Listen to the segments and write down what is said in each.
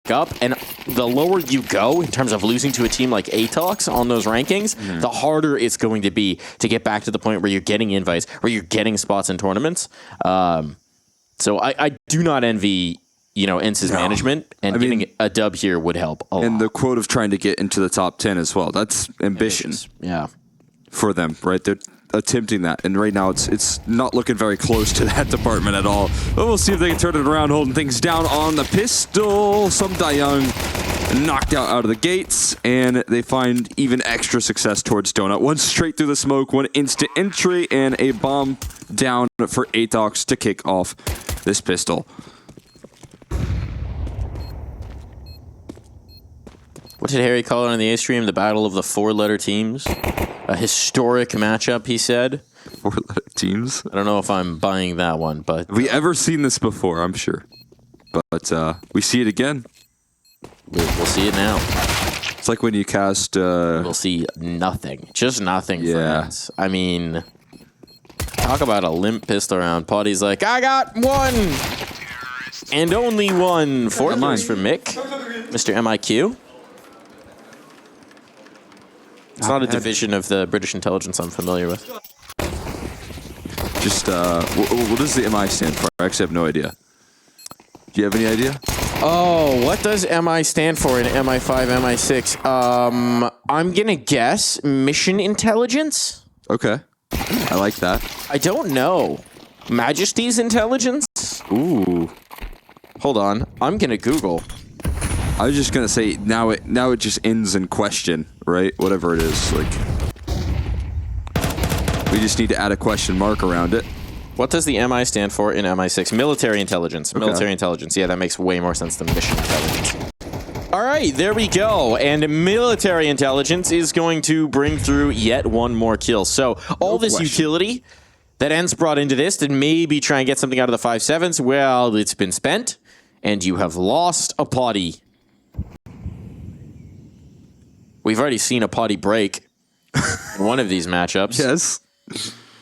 back up. And the lower you go in terms of losing to a team like ATOX on those rankings, the harder it's going to be to get back to the point where you're getting invites, where you're getting spots in tournaments. So I do not envy, you know, ENCE's management, and getting a dub here would help a lot. And the quote of trying to get into the top 10 as well. That's ambition. Yeah. For them, right? They're attempting that, and right now it's not looking very close to that department at all. But we'll see if they can turn it around, holding things down on the pistol. Some Dayoung knocked out of the gates, and they find even extra success towards Donut. One straight through the smoke, one instant entry, and a bomb down for ATOX to kick off this pistol. What did Harry call it on the A stream? The battle of the 4-letter teams? A historic matchup, he said. 4-letter teams? I don't know if I'm buying that one, but... Have we ever seen this before? I'm sure. But we see it again. We'll see it now. It's like when you cast... We'll see nothing. Just nothing for ENCE. I mean... Talk about a limp pistol round. Potty's like, I got one! And only one. 4 kills for Mick. Mr. MIQ. It's not a division of the British intelligence I'm familiar with. Just, what does the MI stand for? I actually have no idea. Do you have any idea? Oh, what does MI stand for in MI5, MI6? I'm gonna guess mission intelligence? Okay. I like that. I don't know. Majesty's intelligence? Ooh. Hold on. I'm gonna Google. I was just gonna say now it just ends in question, right? Whatever it is, like we just need to add a question mark around it. What does the MI stand for in MI6? Military intelligence. Okay. Military intelligence. Yeah, that makes way more sense than mission intelligence. All right, there we go. And military intelligence is going to bring through yet one more kill. So all this utility that ENCE brought into this to maybe try and get something out of the 5-7s, well, it's been spent, and you have lost a potty. We've already seen a potty break in one of these matchups. Yes.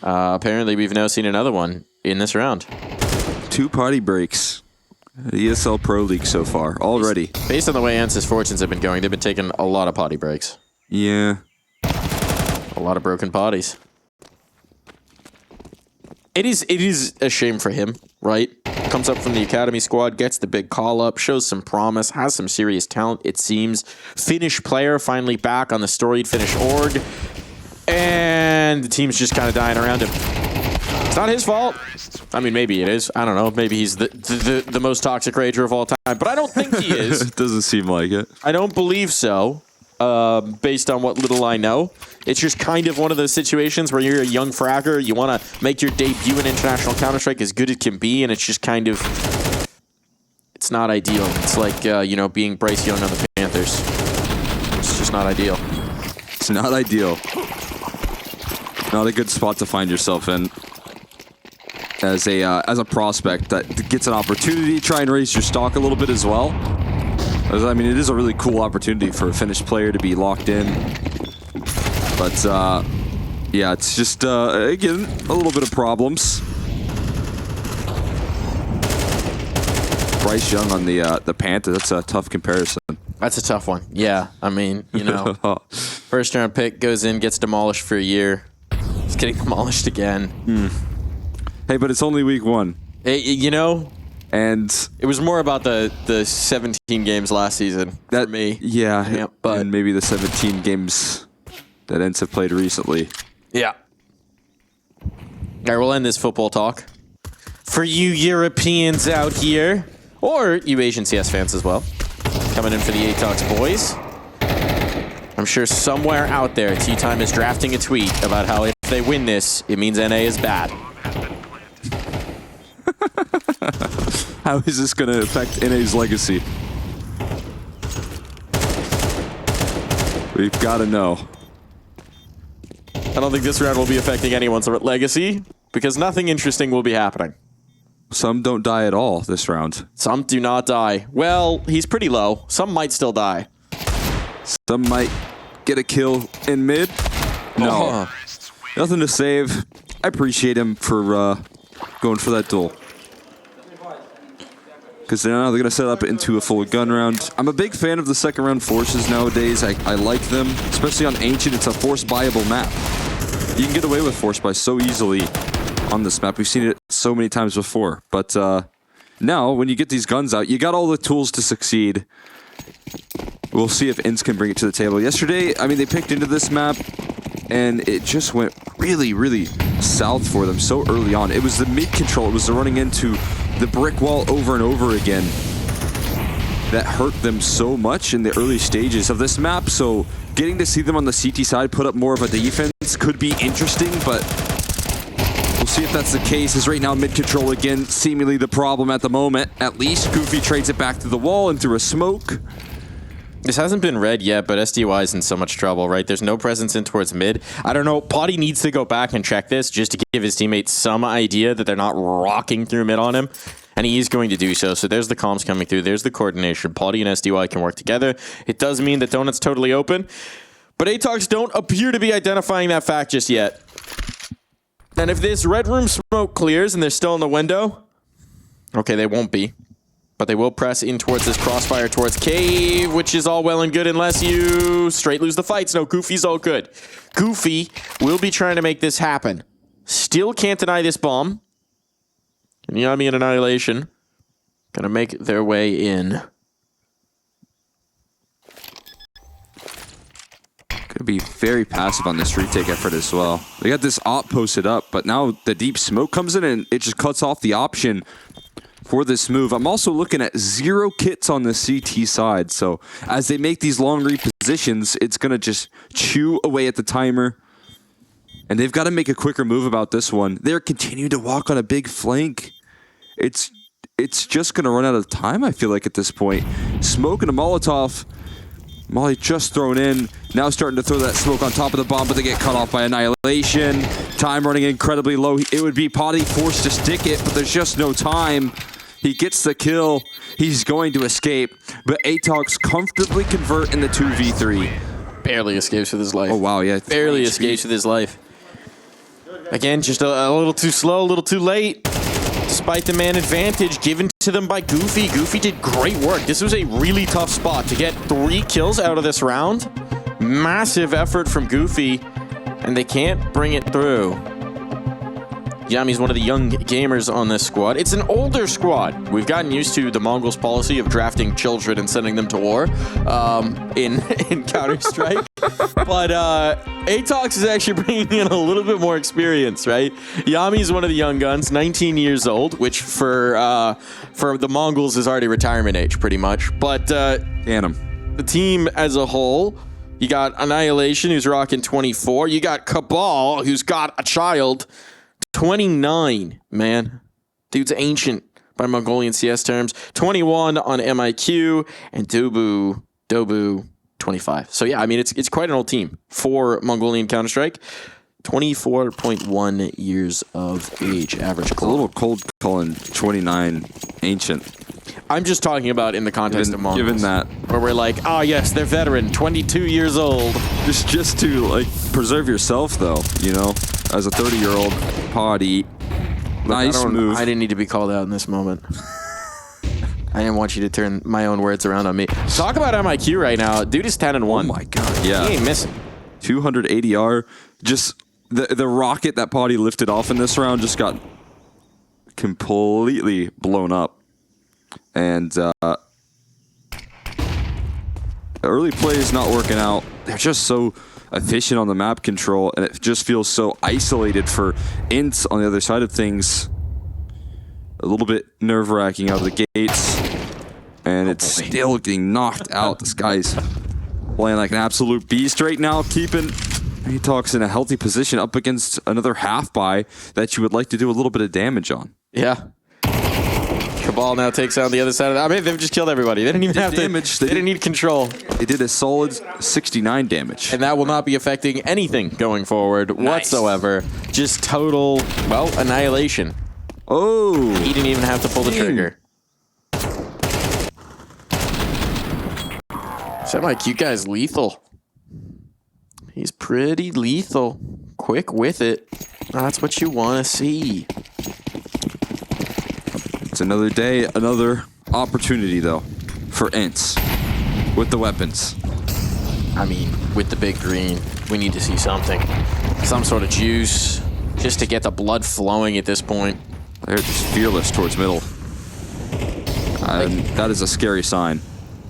Apparently, we've now seen another one in this round. 2 potty breaks. ESL Pro League so far, already. Based on the way ENCE's fortunes have been going, they've been taking a lot of potty breaks. Yeah. A lot of broken potties. It is a shame for him, right? Comes up from the academy squad, gets the big call up, shows some promise, has some serious talent, it seems. Finnish player finally back on the storied Finnish org. And the team's just kind of dying around him. It's not his fault. I mean, maybe it is. I don't know. Maybe he's the most toxic rager of all time. But I don't think he is. It doesn't seem like it. I don't believe so. Based on what little I know. It's just kind of one of those situations where you're a young fragger, you want to make your debut in International Counter-Strike as good as it can be, and it's just kind of... It's not ideal. It's like, you know, being Bryce Young on the Panthers. It's just not ideal. It's not ideal. Not a good spot to find yourself in. As a prospect that gets an opportunity to try and raise your stock a little bit as well. I mean, it is a really cool opportunity for a Finnish player to be locked in. But, yeah, it's just, again, a little bit of problems. Bryce Young on the Panther, that's a tough comparison. That's a tough one. Yeah, I mean, you know, first round pick goes in, gets demolished for a year. He's getting demolished again. Hey, but it's only week 1. You know... And it was more about the 17 games last season for me. Yeah, but and maybe the 17 games that ENCE have played recently. Yeah. All right, we'll end this football talk. For you Europeans out here, or you Asian CS fans as well, coming in for the ATOX boys. I'm sure somewhere out there, Tea Time is drafting a tweet about how if they win this, it means NA is bad. How is this going to affect NA's legacy? We've got to know. I don't think this round will be affecting anyone's legacy, because nothing interesting will be happening. Some don't die at all this round. Some do not die. Well, he's pretty low. Some might still die. Some might get a kill in mid. No. Nothing to save. I appreciate him for going for that duel. because now they're going to set up into a full gun round. I'm a big fan of the second round forces nowadays. I like them, especially on Ancient. It's a force buyable map. You can get away with force buy so easily on this map. We've seen it so many times before. But now, when you get these guns out, you got all the tools to succeed. We'll see if ENCE can bring it to the table. Yesterday, I mean, they picked into this map, and it just went really, really south for them so early on. It was the mid control. It was the running into the brick wall over and over again that hurt them so much in the early stages of this map. So getting to see them on the CT side put up more of a defense could be interesting, but we'll see if that's the case. As right now, mid control again, seemingly the problem at the moment. At least Goofy trades it back to the wall and through a smoke. This hasn't been read yet, but SDY is in so much trouble, right? There's no presence in towards mid. I don't know. Potty needs to go back and check this just to give his teammates some idea that they're not rocking through mid on him. And he is going to do so. So there's the comms coming through. There's the coordination. Potty and SDY can work together. It does mean that Donut's totally open. But ATOX don't appear to be identifying that fact just yet. And if this red room smoke clears and they're still in the window, okay, they won't be. But they will press in towards this crossfire towards Cave, which is all well and good unless you straight lose the fights. No, Goofy's all good. Goofy will be trying to make this happen. Still can't deny this bomb. And Yami and Annihilation gonna make their way in. Gonna be very passive on this retake effort as well. They got this op posted up, but now the deep smoke comes in and it just cuts off the option for this move. I'm also looking at 0 kits on the CT side, so as they make these long repositions, it's going to just chew away at the timer. And they've got to make a quicker move about this one. They're continuing to walk on a big flank. It's just going to run out of time, I feel like, at this point. Smoke and a Molotov. Molly just thrown in. Now starting to throw that smoke on top of the bomb, but they get cut off by Annihilation. Time running incredibly low. It would be Potty forced to stick it, but there's just no time. He gets the kill. He's going to escape, but ATOX comfortably convert in the 2v3. Barely escapes with his life. Oh, wow, yeah. Barely escapes with his life. Again, just a little too slow, a little too late. Despite the man advantage given to them by Goofy. Goofy did great work. This was a really tough spot to get 3 kills out of this round. Massive effort from Goofy, and they can't bring it through. Yami's one of the young gamers on this squad. It's an older squad. We've gotten used to the Mongols' policy of drafting children and sending them to war in Counter-Strike. But ATOX is actually bringing in a little bit more experience, right? Yami's one of the young guns, 19 years old, which for the Mongols is already retirement age, pretty much. But the team as a whole, you got Annihilation, who's rocking 24. You got Cabal, who's got a child, 29, man. Dude's ancient by Mongolian CS terms. 21 on MIQ, and Dobu, 25. So yeah, I mean, it's quite an old team for Mongolian Counter-Strike. 24.1 years of age, average. It's a little cold calling 29 ancient. I'm just talking about in the context of Mongols. Given that. Where we're like, oh yes, they're veteran, 22 years old. Just to like preserve yourself though, you know, as a 30-year-old Potty. Nice move. I didn't need to be called out in this moment. I didn't want you to turn my own words around on me. Talk about MIQ right now. Dude is 10-1. Oh my god, yeah. He ain't missing. 280R. Just the rocket that Potty lifted off in this round just got completely blown up. And early play is not working out. They're just so efficient on the map control, and it just feels so isolated for ENCE on the other side of things. A little bit nerve-wracking out of the gates, and it's still getting knocked out. This guy's playing like an absolute beast right now, keeping ATOX in a healthy position up against another half-buy that you would like to do a little bit of damage on. Yeah. Cabal now takes out the other side of that. I mean, they've just killed everybody. They didn't even have damage. They didn't need control. They did a solid 69 damage. And that will not be affecting anything going forward whatsoever. Just total, well, annihilation. Oh. He didn't even have to pull the trigger. So my cute guy's lethal. He's pretty lethal. Quick with it. That's what you want to see. It's another day, another opportunity, though, for ENCE with the weapons. I mean, with the big green, we need to see something. Some sort of juice, just to get the blood flowing at this point. They're just fearless towards middle. That is a scary sign.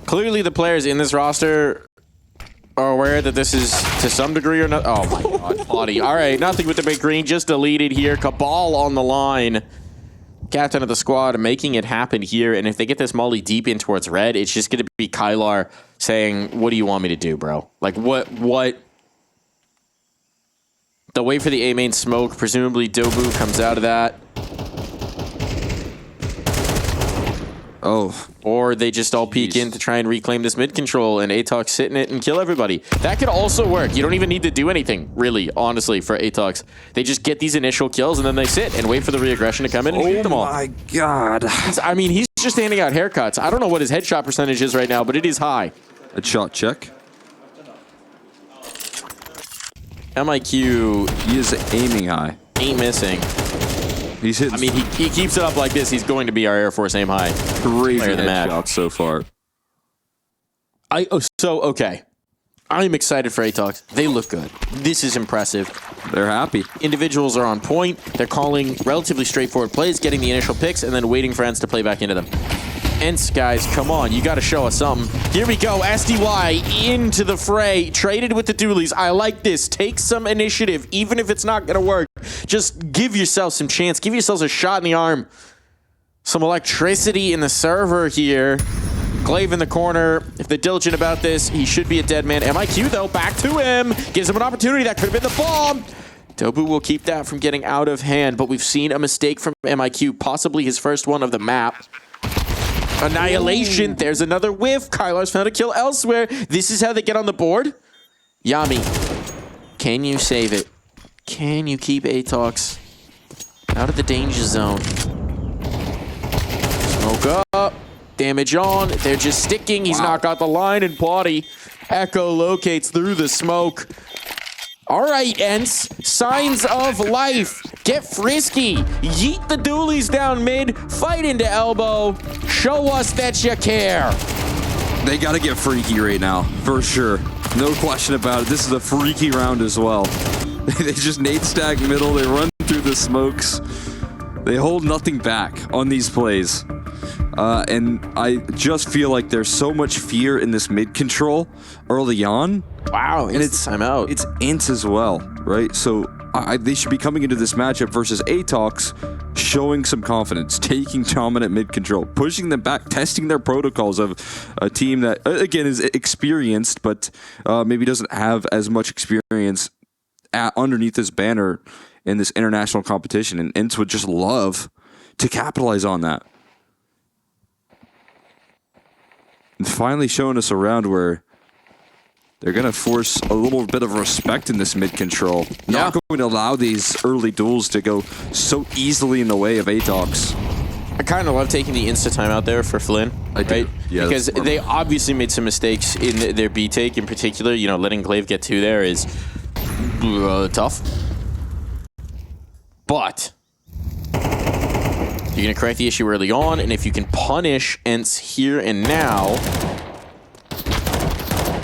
Clearly, the players in this roster are aware that this is, to some degree or not. Oh my god, Potty. All right, nothing with the big green, just deleted here. Cabal on the line. Captain of the squad making it happen here. And if they get this molly deep in towards red, it's just going to be Kylar saying, what do you want me to do, bro? Like, what? They'll wait for the A main smoke. Presumably, Dobu comes out of that. Oh. Or they just all peek in to try and reclaim this mid control and ATOX sit in it and kill everybody. That could also work. You don't even need to do anything, really, honestly, for ATOX. They just get these initial kills and then they sit and wait for the reaggression to come in and shoot them all. Oh my god. I mean, he's just handing out haircuts. I don't know what his headshot percentage is right now, but it is high. Headshot check. MIQ, He is aiming high. ain't missing. He's hitting. I mean, he keeps it up like this. He's going to be our Air Force aim high. crazy player of the match. headshots so far. Okay. I'm excited for ATOX. They look good. This is impressive. They're happy. Individuals are on point. They're calling relatively straightforward plays, getting the initial picks, and then waiting for ENCE to play back into them. ENCE, guys, come on. You got to show us something. Here we go. SDY into the fray. Traded with the Doolies. I like this. Take some initiative, even if it's not going to work. Just give yourself some chance. Give yourselves a shot in the arm. Some electricity in the server here. Glaive in the corner. If they're diligent about this, he should be a dead man. MIQ, though, back to him. Gives him an opportunity. That could have been the bomb. Dobu will keep that from getting out of hand, but we've seen a mistake from MIQ, possibly his first one of the map. Annihilation. There's another whiff. Kylar's found a kill elsewhere. This is how they get on the board. Yami, can you save it? Can you keep ATOX out of the danger zone? Smoke up. Damage on. They're just sticking. He's not got the line, and Plotty Echo locates through the smoke. All right, ENCE. Signs of life. Get frisky. Yeet the Doolies down mid. Fight into elbow. Show us that you care. They got to get freaky right now, for sure. No question about it. This is a freaky round as well. They just nade stack middle. They run through the smokes. They hold nothing back on these plays. And I just feel like there's so much fear in this mid control early on. Wow, and it's timeout. It's ENCE as well, right? So they should be coming into this matchup versus ATOX, showing some confidence, taking dominant mid control, pushing them back, testing their protocols of a team that, again, is experienced, but maybe doesn't have as much experience underneath this banner in this international competition. And ENCE would just love to capitalize on that. And finally showing us a round where they're going to force a little bit of respect in this mid control. Not going to allow these early duels to go so easily in the way of ATOX. I kind of love taking the insta timeout there for Flynn. I do. Right? Yeah, because they obviously made some mistakes in their B take in particular. You know, letting Glaive get two there is tough. But you're going to correct the issue early on, and if you can punish ENCE here and now,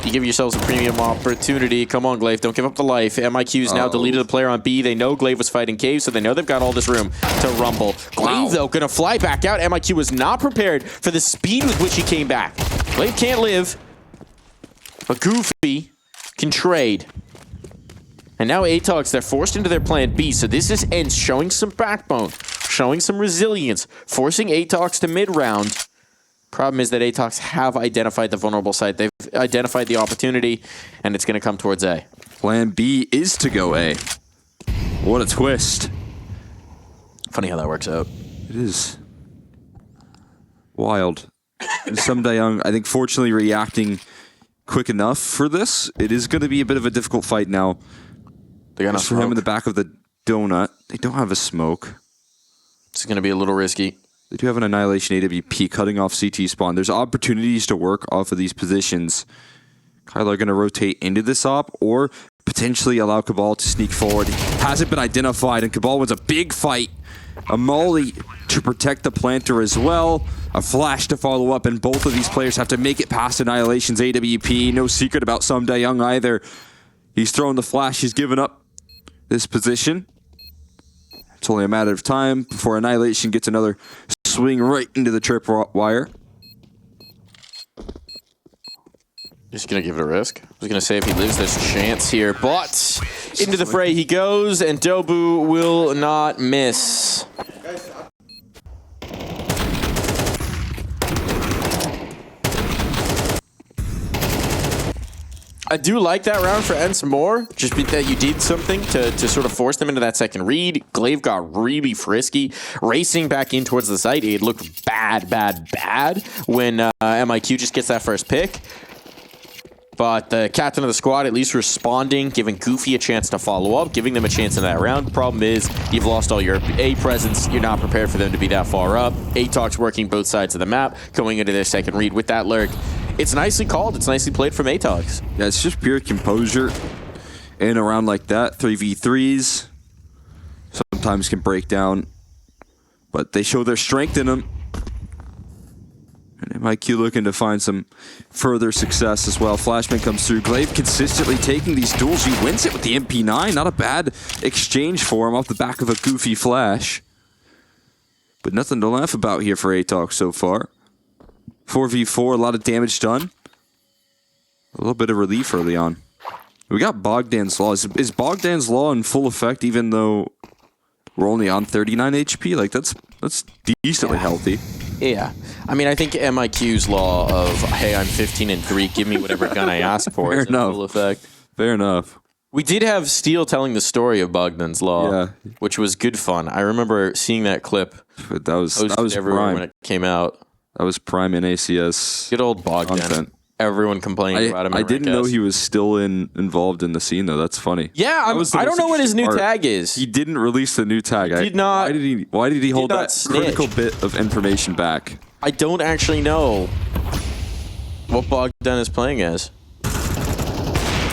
you give yourselves a premium opportunity. Come on, Glaive, don't give up the life. MIQ's now deleted the player on B. They know Glaive was fighting Cave, so they know they've got all this room to rumble. Glaive, though, going to fly back out. MIQ was not prepared for the speed with which he came back. Glaive can't live, but Goofy can trade. And now ATOX, they're forced into their plan B, so this is ENCE showing some backbone, showing some resilience, forcing ATOX to mid-round. Problem is that ATOX have identified the vulnerable site. They've identified the opportunity, and it's going to come towards A. Plan B is to go A. What a twist. Funny how that works out. It is wild. And Some Dayoung, I think, fortunately reacting quick enough for this. It is going to be a bit of a difficult fight now. They got for him in the back of the donut. They don't have a smoke. It's going to be a little risky. They do have an Annihilation AWP cutting off CT spawn. There's opportunities to work off of these positions. Kylar going to rotate into this op or potentially allow Cabal to sneak forward. Hasn't been identified, and Cabal wins a big fight. A molly to protect the planter as well. A flash to follow up, and both of these players have to make it past Annihilation's AWP. No secret about Sum Dayoung either. He's throwing the flash. He's given up this position. It's only a matter of time before Annihilation gets another swing right into the tripwire. Just gonna give it a risk. I was gonna say if he lives, there's a chance here, but into the fray he goes, and Dobu will not miss. I do like that round for ENCE more, just that you did something to sort of force them into that second read. Glaive got really frisky, racing back in towards the site. It looked bad when MIQ just gets that first pick. But the captain of the squad at least responding, giving Goofy a chance to follow up, giving them a chance in that round. Problem is, you've lost all your A presence. You're not prepared for them to be that far up. ATOX working both sides of the map, going into their second read with that lurk. It's nicely called. It's nicely played from ATOX. Yeah, it's just pure composure in a round like that. 3v3s sometimes can break down, but they show their strength in them. And MIQ looking to find some further success as well. Flashman comes through. Glaive consistently taking these duels. He wins it with the MP9. Not a bad exchange for him off the back of a goofy flash. But nothing to laugh about here for ATOX so far. 4v4, a lot of damage done. A little bit of relief early on. We got Bogdan's Law. Is Bogdan's Law in full effect even though we're only on 39 HP? Like, that's decently healthy. Yeah. I mean, I think MIQ's law of, hey, I'm 15 and 3, give me whatever gun I ask for is in full effect. Fair enough. We did have Steele telling the story of Bogdan's Law, yeah, which was good fun. I remember seeing that clip. But that was everywhere prime when it came out. That was prime in ACS. Good old Bogdan. Content. Everyone complaining about him. I didn't know he was still involved in the scene though. That's funny. Yeah, I don't know what his new tag is. He didn't release the new tag. He did not. Why did he hold that snitch. critical bit of information back? I don't actually know what Bogdan is playing as.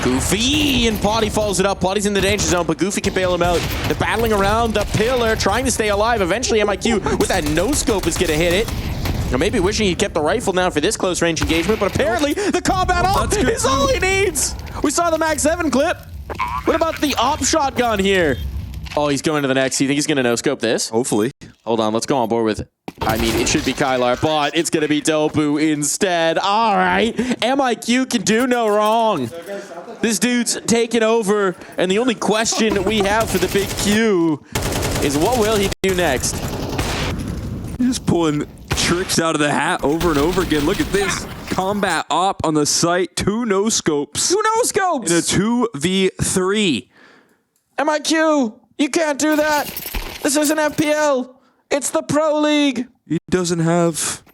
Goofy, and Potty follows it up. Potty's in the danger zone, but Goofy can bail him out. They're battling around the pillar, trying to stay alive. Eventually, MIQ with that no-scope is going to hit it. Or maybe wishing he kept the rifle now for this close-range engagement, but apparently the combat ult is all he needs. We saw the Max 7 clip. What about the op shotgun here? Oh, he's going to the next. You think he's going to no-scope this? Hopefully. Hold on, let's go on board with it. I mean, it should be Kylar, but it's going to be Dobu instead. All right. MIQ can do no wrong. This dude's taken over, and the only question we have for the big Q is what will he do next? He's pulling tricks out of the hat over and over again. Look at this. Combat op on the site. 2 no-scopes. 2 no-scopes! In a 2v3. MIQ, you can't do that. This isn't FPL. It's the Pro League. He doesn't have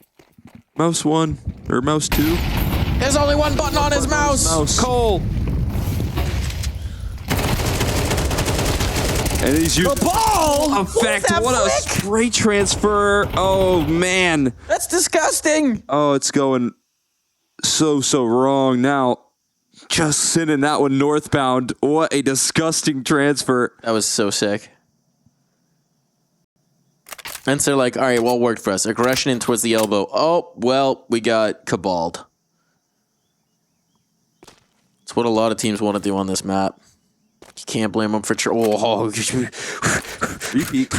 mouse 1 or mouse 2. There's only one button on his mouse. Cole. And he's using the ball effect. What a spray transfer. Oh, man. That's disgusting. Oh, it's going so wrong now. Just sending that one northbound. What a disgusting transfer. That was so sick. And so they're like, all right, what worked for us? Aggression in towards the elbow. Oh, well, we got cabaled. It's what a lot of teams want to do on this map. You can't blame them for... Repeak.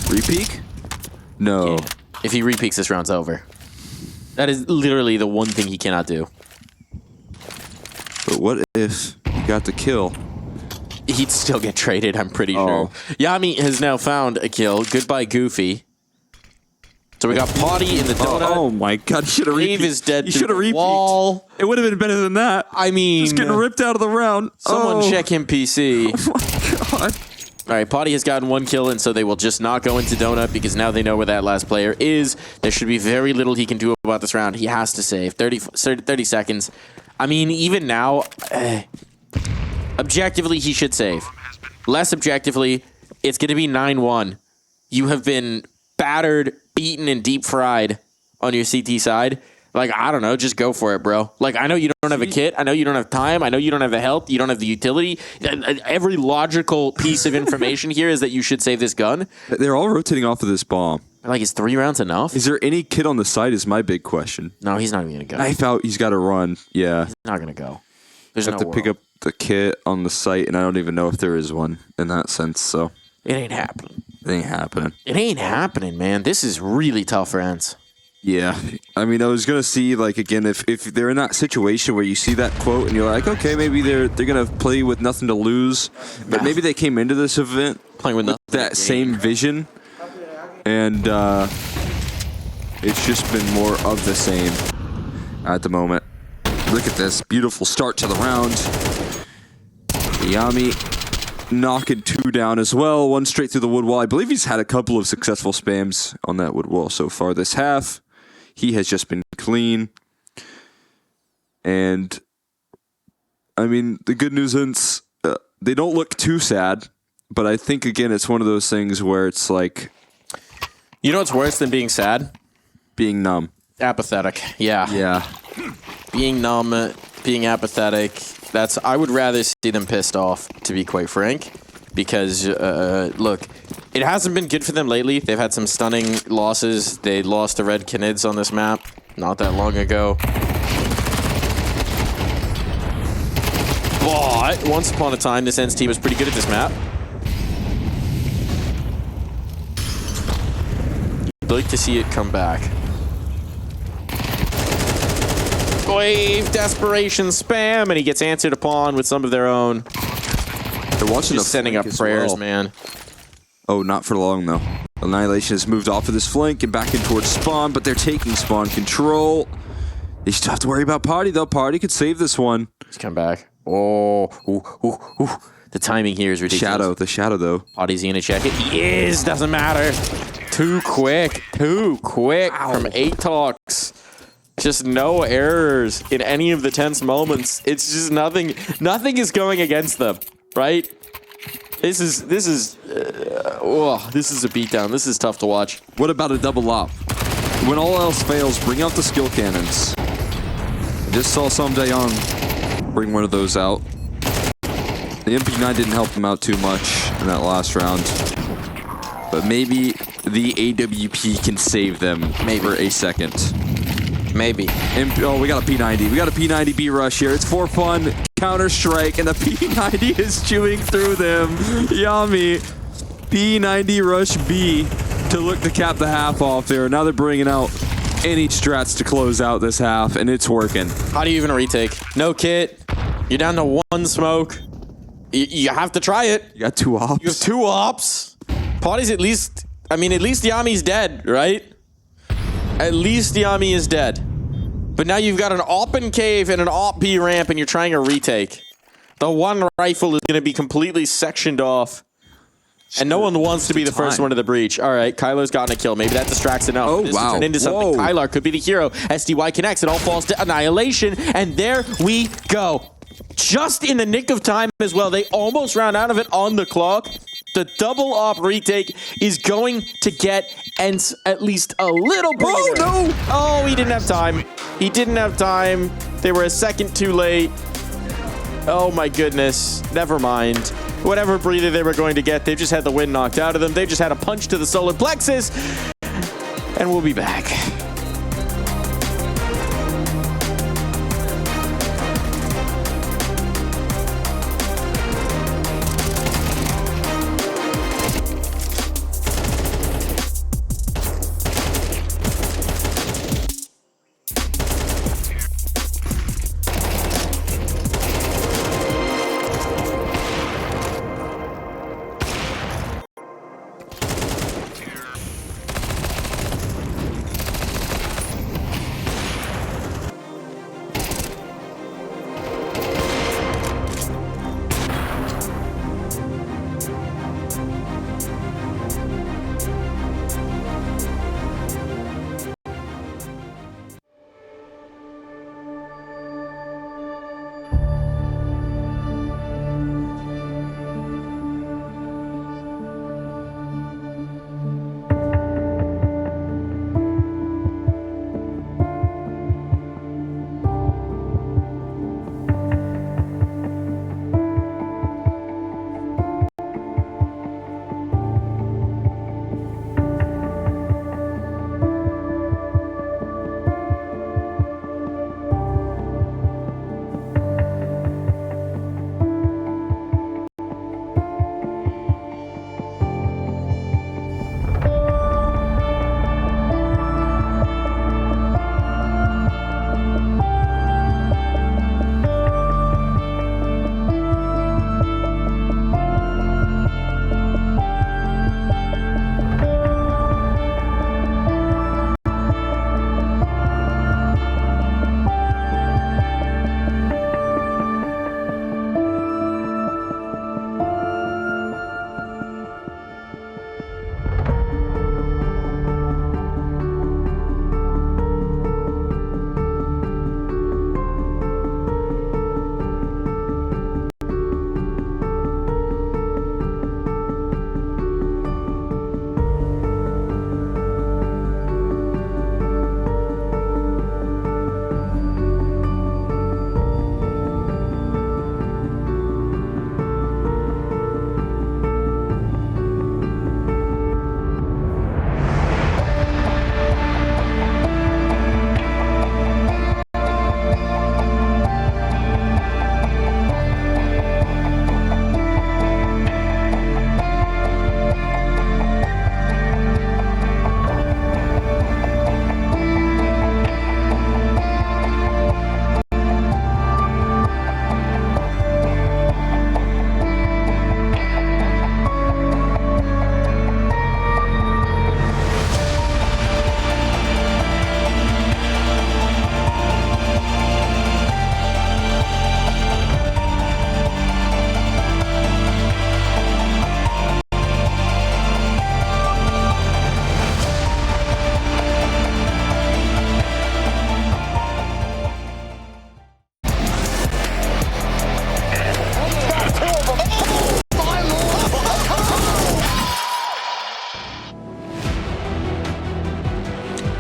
Repeak? No. Yeah. If he repeaks, this round's over. That is literally the one thing he cannot do. But what if he got the kill? He'd still get traded, I'm pretty sure. Yami has now found a kill. Goodbye, Goofy. So we got Potty in the donut. Oh my god, he should have repeated. Dave is dead. He should have repeated. It would have been better than that. I mean... Just getting ripped out of the round. Someone check him PC. Oh my god. All right, Potty has gotten 1 kill, and so they will just not go into donut because now they know where that last player is. There should be very little he can do about this round. He has to save. 30 seconds. I mean, even now, objectively, he should save. Less objectively, it's going to be 9-1. You have been battered, beaten, and deep fried on your CT side. Like, I don't know, just go for it, bro. Like, I know you don't have a kit. I know you don't have time. I know you don't have the health. You don't have the utility. Every logical piece of information here is that you should save this gun. They're all rotating off of this bomb. Like, is 3 rounds enough? Is there any kid on the site is my big question. No, he's not even going to go. Knife out, he's got to run. Yeah. He's not going to go. There's I have to pick up the kit on the site, and I don't even know if there is one in that sense, so. It ain't happening. It ain't happening. It ain't happening, man. This is really tough for ENCE. Yeah. I mean, I was going to see, like, again, if they're in that situation where you see that quote and you're like, okay, maybe they're going to play with nothing to lose, but maybe they came into this event playing with that same vision, and it's just been more of the same at the moment. Look at this beautiful start to the round. Yami knocking 2 down as well. 1 straight through the wood wall. I believe he's had a couple of successful spams on that wood wall so far this half. He has just been clean. And, I mean, the good news is they don't look too sad. But I think, again, it's one of those things where it's like... You know what's worse than being sad? Being numb. Apathetic. Yeah. Yeah. Being numb, being apathetic. I would rather see them pissed off, to be quite frank. Because, look, it hasn't been good for them lately. They've had some stunning losses. They lost to Red Canids on this map not that long ago. But once upon a time, this ENCE team was pretty good at this map. You'd like to see it come back. Wave, desperation, spam, and he gets answered upon with some of their own. They're watching Just sending up prayers, man. Oh, not for long, though. Annihilation has moved off of this flank and back in towards spawn, but they're taking spawn control. They still have to worry about Party, though. Party could save this one. He's come back. Oh, the timing here is ridiculous. The shadow, though. Party's gonna check it. He is, doesn't matter. Too quick from ATOX. Just no errors in any of the tense moments. It's just nothing is going against them, right? This is a beatdown. This is tough to watch. What about a double op? When all else fails, bring out the skill cannons. I just saw some Dayoung bring one of those out. The MP9 didn't help him out too much in that last round. But maybe the AWP can save them for a second. Maybe. Oh, we got a P90. We got a P90 B rush here. It's for fun. Counter-Strike, and the P90 is chewing through them. Yami. P90 rush B to look to cap the half off there. Now they're bringing out any strats to close out this half, and it's working. How do you even retake? No kit. You're down to 1 smoke. You have to try it. You got 2 ops. You have 2 ops. Party's at least Yami's dead, right? At least Yami is dead. But now you've got an open cave and an op B ramp and you're trying a retake. The one rifle is going to be completely sectioned off. And no one wants to be the first one to the breach. All right, Kylar's gotten a kill. Maybe that distracts enough. Oh, this wow. turn into something. Whoa. Kylar could be the hero. SDY connects. It all falls to Annihilation. And there we go. Just in the nick of time as well. They almost ran out of it on the clock. The double op retake is going to get ENCE at least a little breather. Oh, no! Oh, he didn't have time. He didn't have time. They were a second too late. Oh my goodness. Never mind. Whatever breather they were going to get, they just had the wind knocked out of them. They just had a punch to the solar plexus. And we'll be back.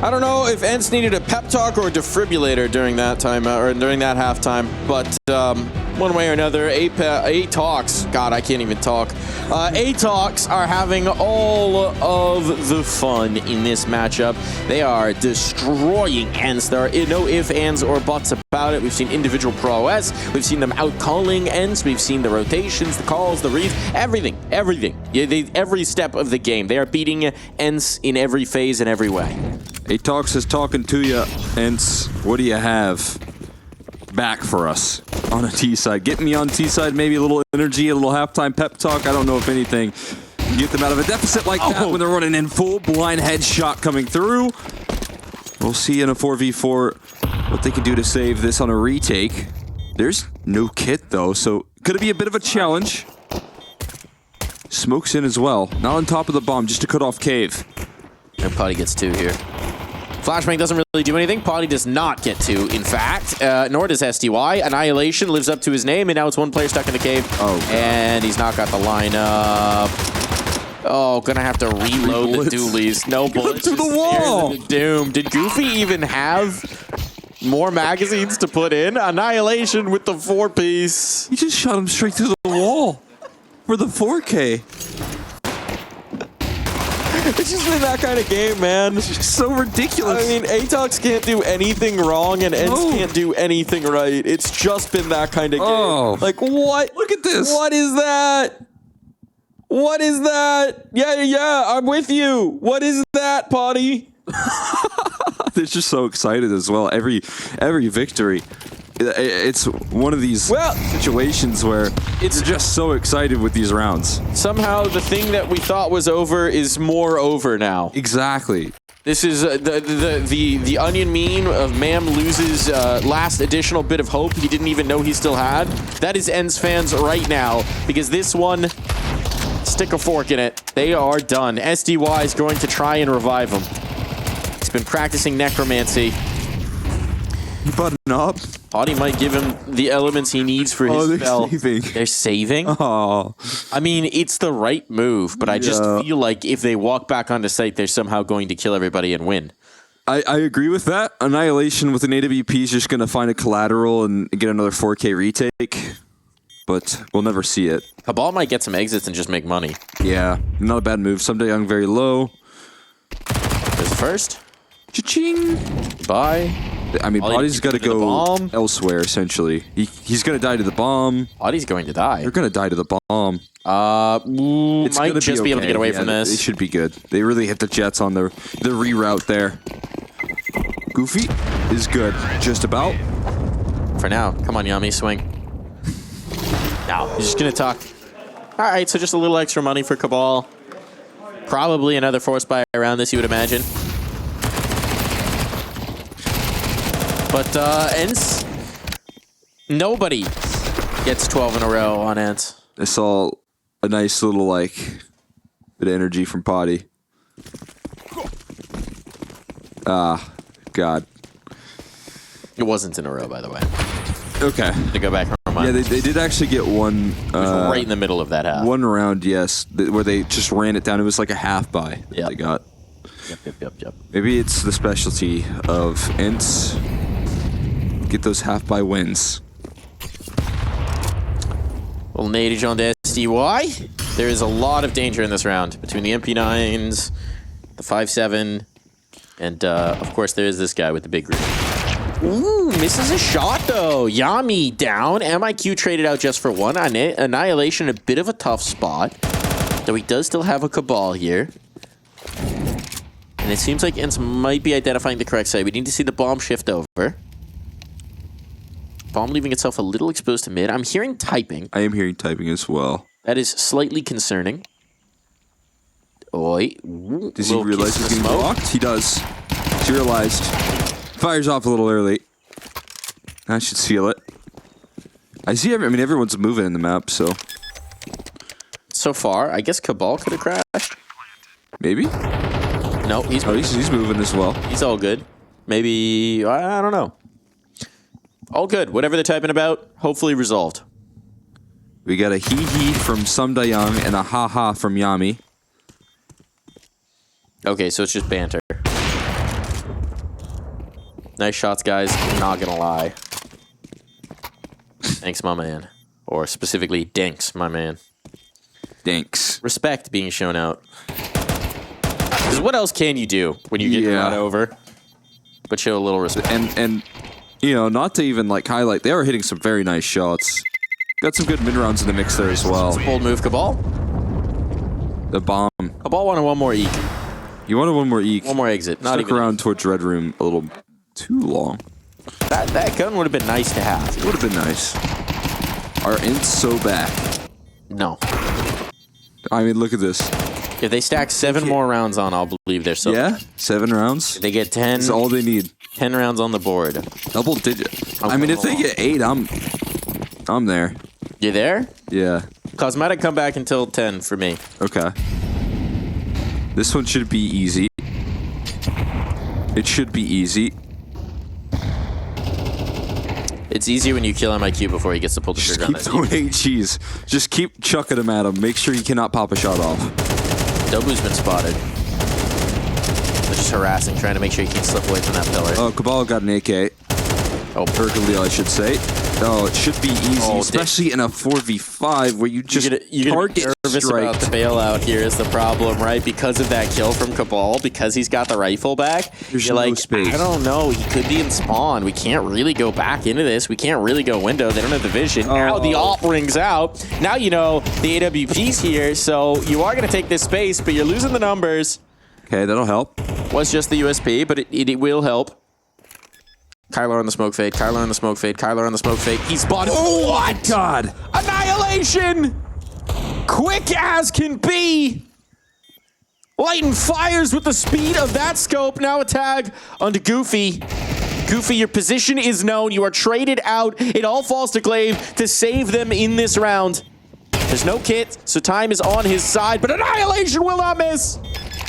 I don't know if ENCE needed a pep talk or a defibrillator during that time, or during that halftime, but one way or another, ATOX, God, I can't even talk. ATOX are having all of the fun in this matchup. They are destroying ENCE. There are no ifs, ands, or buts about it. We've seen individual prowess. We've seen them out-calling ENCE. We've seen the rotations, the calls, the reads, everything. Yeah, every step of the game. They are beating ENCE in every phase and every way. ATOX is talking to you, ENCE. What do you have back for us on a T side? Get me on T side, maybe a little energy, a little halftime pep talk. I don't know if anything can get them out of a deficit like that when they're running in full blind headshot coming through. We'll see in a 4v4 what they can do to save this on a retake. There's no kit though, so could it be a bit of a challenge? Smokes in as well. Not on top of the bomb, just to cut off cave. And Potty gets 2 here. Flashbang doesn't really do anything. Potty does not get 2, in fact. Nor does SDY. Annihilation lives up to his name, and now it's one player stuck in the cave. Oh, God. And he's not got the lineup. Oh, gonna have to reload the dualies. No bullets. To the wall. Doom. Did Goofy even have more magazines to put in? Annihilation with the 4-piece. He just shot him straight through the wall for the 4K. It's just been that kind of game, man. It's just so ridiculous. I mean, ATOX can't do anything wrong, and ENCE can't do anything right. It's just been that kind of game. Oh. Like, what? Look at this. What is that? What is that? Yeah, I'm with you. What is that, Potty? They're just so excited as well. Every victory. It's one of these situations where it's just so excited with these rounds. Somehow the thing that we thought was over is more over now. Exactly. This is the onion meme of Mam loses last additional bit of hope he didn't even know he still had. That is ENCE fans right now, because this one, stick a fork in it. They are done. SDY is going to try and revive him. He's been practicing necromancy. You button up? Audie might give him the elements he needs for his spell. Saving. They're saving? Oh. I mean, it's the right move, but I just feel like if they walk back onto site, they're somehow going to kill everybody and win. I agree with that. Annihilation with an AWP is just going to find a collateral and get another 4K retake, but we'll never see it. Cabal might get some exits and just make money. Yeah, not a bad move. Someday Young very low. There's the first. Cha-ching. Bye. I mean, Body's got to go elsewhere, essentially. He's going to die to the bomb. Body's going to die. They're going to die to the bomb. It's might just be able to get away from this. It should be good. They really hit the jets on the reroute there. Goofy is good. Just about. For now. Come on, Yummy, swing. No, he's just going to talk. All right, so just a little extra money for Cabal. Probably another force buy around this, you would imagine. But ENCE, nobody gets 12 in a row on ENCE. I saw a nice little, like, bit of energy from Potty. God. It wasn't in a row, by the way. Okay. To go back from mine. Yeah, they did actually get one. It was right in the middle of that half. One round, yes, where they just ran it down. It was like a half buy that they got. Yep. Maybe it's the specialty of ENCE. Get those half buy wins. Well, nadage on to SDY. There is a lot of danger in this round between the MP9s, the 5.7, and of course there is this guy with the big green. Ooh, misses a shot though. Yami down. MIQ traded out just for one. Annihilation, a bit of a tough spot. Though he does still have a Cabal here. And it seems like ENCE might be identifying the correct side. We need to see the bomb shift over. Bomb leaving itself a little exposed to mid. I'm hearing typing. I am hearing typing as well. That is slightly concerning. Oi. Does he realize he's getting blocked? He does. He's realized. Fires off a little early. That should seal it. I see. I mean, everyone's moving in the map, so. So far, I guess Cabal could have crashed. Maybe. No, he's moving. He's moving as well. He's all good. Maybe, I don't know. All good. Whatever they're typing about, hopefully resolved. We got a hee-hee from Sumdayang and a ha-ha from Yami. Okay, so it's just banter. Nice shots, guys. Not gonna lie. Thanks, my man. Or specifically, Dinks, my man. Thanks. Respect being shown out. Because what else can you do when you get run over? But show a little respect. And you know, not to even like highlight, they are hitting some very nice shots. Got some good mid rounds in the mix there as well. Bold move, Cabal. The bomb. Cabal wanted one more eek. You wanted one more eek. One more exit. Not Stuck even around towards Red Room a little too long. That gun would have been nice to have. It would have been nice. Are ENCE so back? No. I mean, look at this. If they stack 7 more rounds on, I'll believe they're so. Yeah, 7 rounds. If they get 10. That's all they need. 10 rounds on the board. Double digit. I mean, if they get 8, I'm there. You there? Yeah. Cosmetic come back until 10 for me. Okay. This one should be easy. It should be easy. It's easy when you kill MIQ before he gets to pull the trigger on Just that. keep throwing HGs. Just keep chucking them at him. Make sure he cannot pop a shot off. Dobu's been spotted. They're just harassing, trying to make sure he can't slip away from that pillar. Oh, Cabal got an AK. Oh, Or Galil, I should say. Oh, it should be easy, especially in a 4v5 where you just you're target nervous about the bailout here is the problem, right? Because of that kill from Cabal, because he's got the rifle back, There's you're no like, space. I don't know, he could be in spawn. We can't really go back into this. We can't really go window. They don't have the vision. Now the ult rings out. Now you know the AWP's here, so you are going to take this space, but you're losing the numbers. Okay, that'll help. Was just the USP, but it will help. Kyler on the smoke fade, Kyler on the smoke fade, Kyler on the smoke fade. He's spotted. Oh, what? God. Annihilation! Quick as can be! Lighten fires with the speed of that scope. Now a tag onto Goofy. Goofy, your position is known. You are traded out. It all falls to Glaive to save them in this round. There's no kit, so time is on his side, but Annihilation will not miss!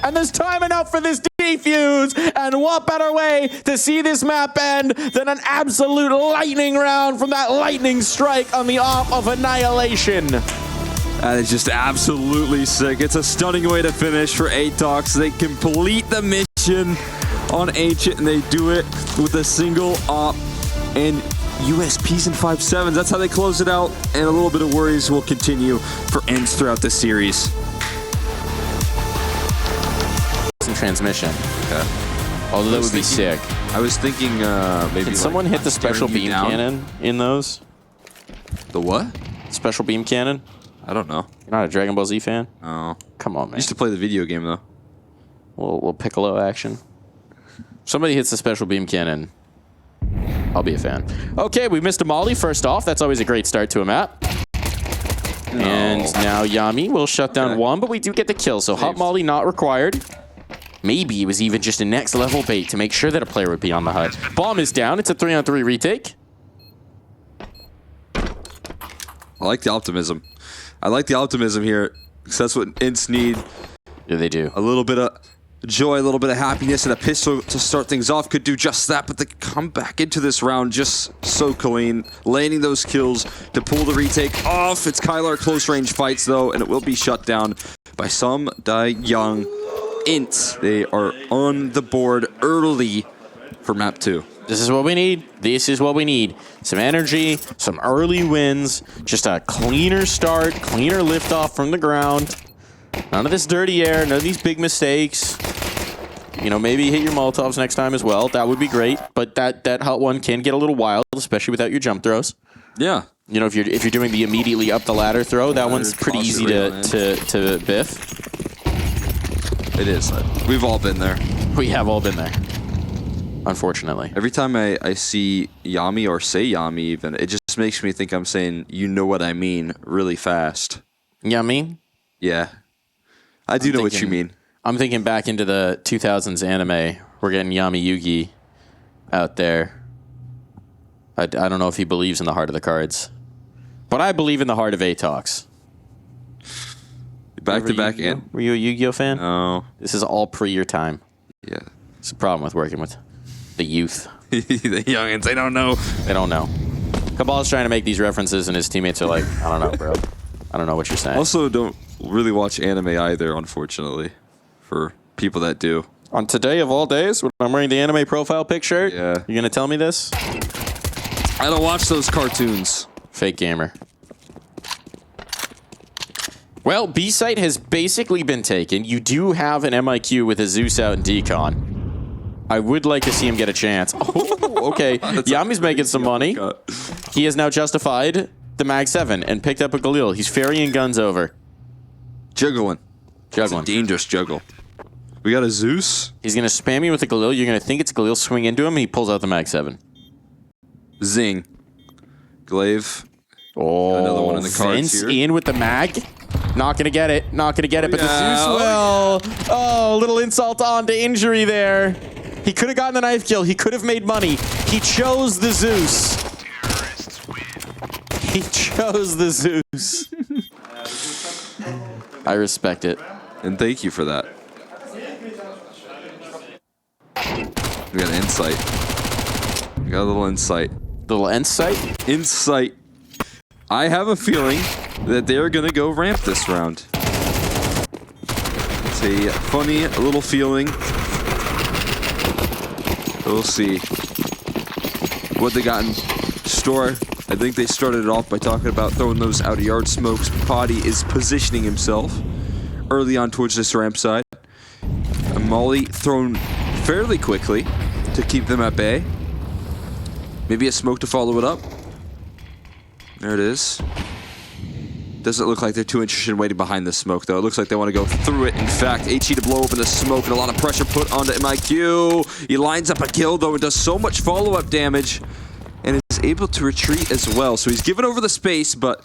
And there's time enough for this defuse. And what better way to see this map end than an absolute lightning round from that lightning strike on the off of Annihilation. That is just absolutely sick. It's a stunning way to finish for ATOX. They complete the mission on Ancient, and they do it with a single op and USPs and 5.7s. That's how they close it out, and a little bit of worries will continue for ENCE throughout the series. Transmission. Okay. Although that would be sick. I was thinking maybe. Can someone hit the special beam cannon in those? The what? Special beam cannon? I don't know. You're not a Dragon Ball Z fan? Oh. Come on, man. I used to play the video game though. Little Piccolo action. Somebody hits the special beam cannon. I'll be a fan. Okay, we missed a molly first off. That's always a great start to a map. No. And now Yami will shut down one, but we do get the kill. So hot molly not required. Maybe it was even just a next level bait to make sure that a player would be on the hut. Bomb is down. It's a 3-on-3 retake. I like the optimism. I like the optimism here because that's what ENCE need. Yeah, they do. A little bit of joy, a little bit of happiness, and a pistol to start things off could do just that, but they come back into this round just so clean, landing those kills to pull the retake off. It's Kylar close range fights though, and it will be shut down by some Young. ENCE, they are on the board early for map 2. This is what we need. This is what we need. Some energy, some early wins, just a cleaner start, cleaner liftoff from the ground. None of this dirty air, none of these big mistakes. You know, maybe hit your Molotovs next time as well. That would be great, but that hot one can get a little wild, especially without your jump throws. Yeah. You know, if you're doing the immediately up the ladder throw, that one's pretty easy to biff. It is. We've all been there. We have all been there, unfortunately. Every time I see Yami or say Yami even, it just makes me think I'm saying, you know what I mean, really fast. Yami? Yeah. I do know what you mean. I'm thinking back into the 2000s anime. We're getting Yami Yugi out there. I don't know if he believes in the heart of the cards. But I believe in the heart of ATOX. Back-to-back and... Were you a Yu-Gi-Oh fan? No. This is all pre your time. Yeah. It's a problem with working with the youth. The youngins, they don't know. They don't know. Cabal's trying to make these references, and his teammates are like, I don't know, bro. I don't know what you're saying. Also, don't really watch anime either, unfortunately, for people that do. On today of all days, when I'm wearing the anime profile picture, Yeah. you're gonna tell me this? I don't watch those cartoons. Fake gamer. Well, B-site has basically been taken. You do have an MIQ with a Zeus out in decon. I would like to see him get a chance. Oh, okay. Yami's making some money. He has now justified the Mag 7 and picked up a Galil. He's ferrying guns over. Juggling. Juggling. It's a dangerous juggle. We got a Zeus. He's going to spam you with a Galil. You're going to think it's a Galil, swing into him, and he pulls out the Mag 7. Zing. Glaive. Oh, another one in the cards Vince here. in with the Mag. Not going to get it. Not going to get it, but the yeah. Zeus will. Oh, little insult on to injury there. He could have gotten the knife kill. He could have made money. He chose the Zeus. He chose the Zeus. I respect it. And thank you for that. We got an insight. We got a little insight. Little insight. Insight. I have a feeling that they're going to go ramp this round. It's a funny little feeling. We'll see what they got in store. I think they started it off by talking about throwing those out-of-yard smokes. Potty is positioning himself early on towards this ramp side. A molly thrown fairly quickly to keep them at bay. Maybe a smoke to follow it up. There it is. Doesn't look like they're too interested in waiting behind the smoke, though. It looks like they want to go through it. In fact, HE to blow open the smoke and a lot of pressure put onto MIQ. He lines up a kill, though, and does so much follow-up damage and is able to retreat as well. So he's given over the space, but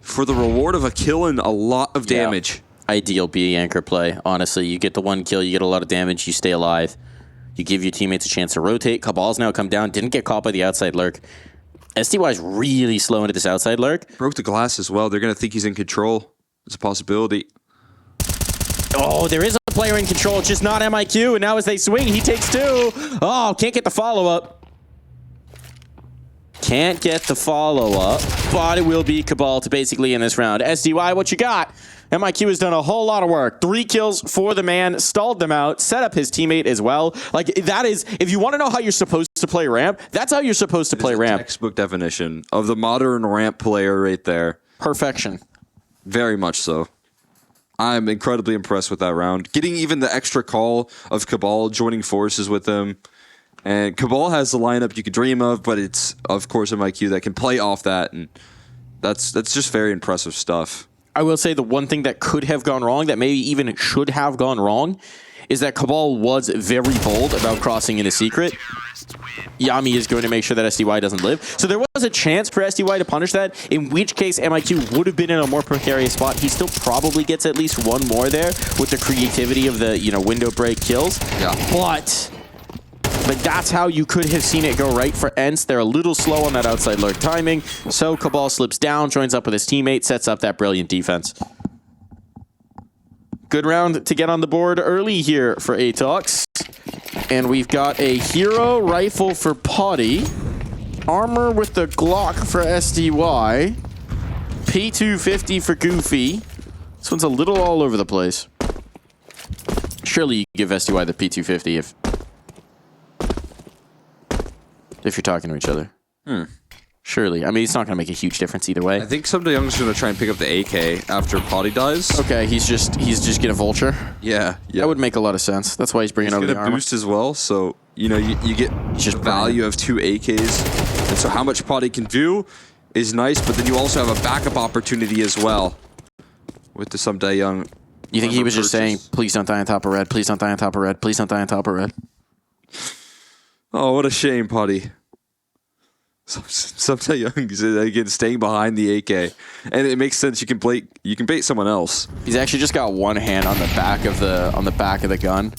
for the reward of a kill and a lot of damage. Yeah. Ideal B anchor play, honestly. You get the one kill, you get a lot of damage, you stay alive. You give your teammates a chance to rotate. Cabal's now come down, didn't get caught by the outside lurk. SDY's really slow into this outside lurk. Broke the glass as well. They're going to think he's in control. It's a possibility. Oh, there is a player in control, just not MIQ. And now as they swing, he takes two. Oh, can't get the follow-up. Can't get the follow-up, but it will be Cabal to basically in this round. SDY, what you got? MIQ has done a whole lot of work. 3 kills for the man, stalled them out, set up his teammate as well. Like, that is, if you want to know how you're supposed to play ramp, that's how you're supposed to play ramp. Textbook definition of the modern ramp player right there. Perfection. Very much so. I'm incredibly impressed with that round. Getting even the extra call of Cabal joining forces with them. And Cabal has the lineup you could dream of, but it's, of course, MIQ that can play off that. And that's just very impressive stuff. I will say the one thing that could have gone wrong, that maybe even should have gone wrong, is that Cabal was very bold about crossing in a secret. Yami is going to make sure that SDY doesn't live. So there was a chance for SDY to punish that, in which case MIQ would have been in a more precarious spot. He still probably gets at least one more there with the creativity of the, window break kills. Yeah. But that's how you could have seen it go right for ENCE. They're a little slow on that outside lurk timing. So Cabal slips down, joins up with his teammate, sets up that brilliant defense. Good round to get on the board early here for ATOX. And we've got a hero rifle for Potty. Armor with the Glock for SDY. P250 for Goofy. This one's a little all over the place. Surely you give SDY the P250 if you're talking to each other. Surely. I mean, it's not going to make a huge difference either way. I think Someday Young's going to try and pick up the AK after Potty dies. Okay, he's just going to vulture. Yeah. That would make a lot of sense. That's why he's bringing over the He's going armor. to boost as well, so, you get just the value of 2 AKs. And so how much Potty can do is nice, but then you also have a backup opportunity as well with the Someday Young. You think he was just saying, please don't die on top of red, please don't die on top of red, please don't die on top of red? Oh, what a shame, Potty. Someday Young is again staying behind the AK, and it makes sense. You can bait someone else. He's actually just got one hand on the back of the gun.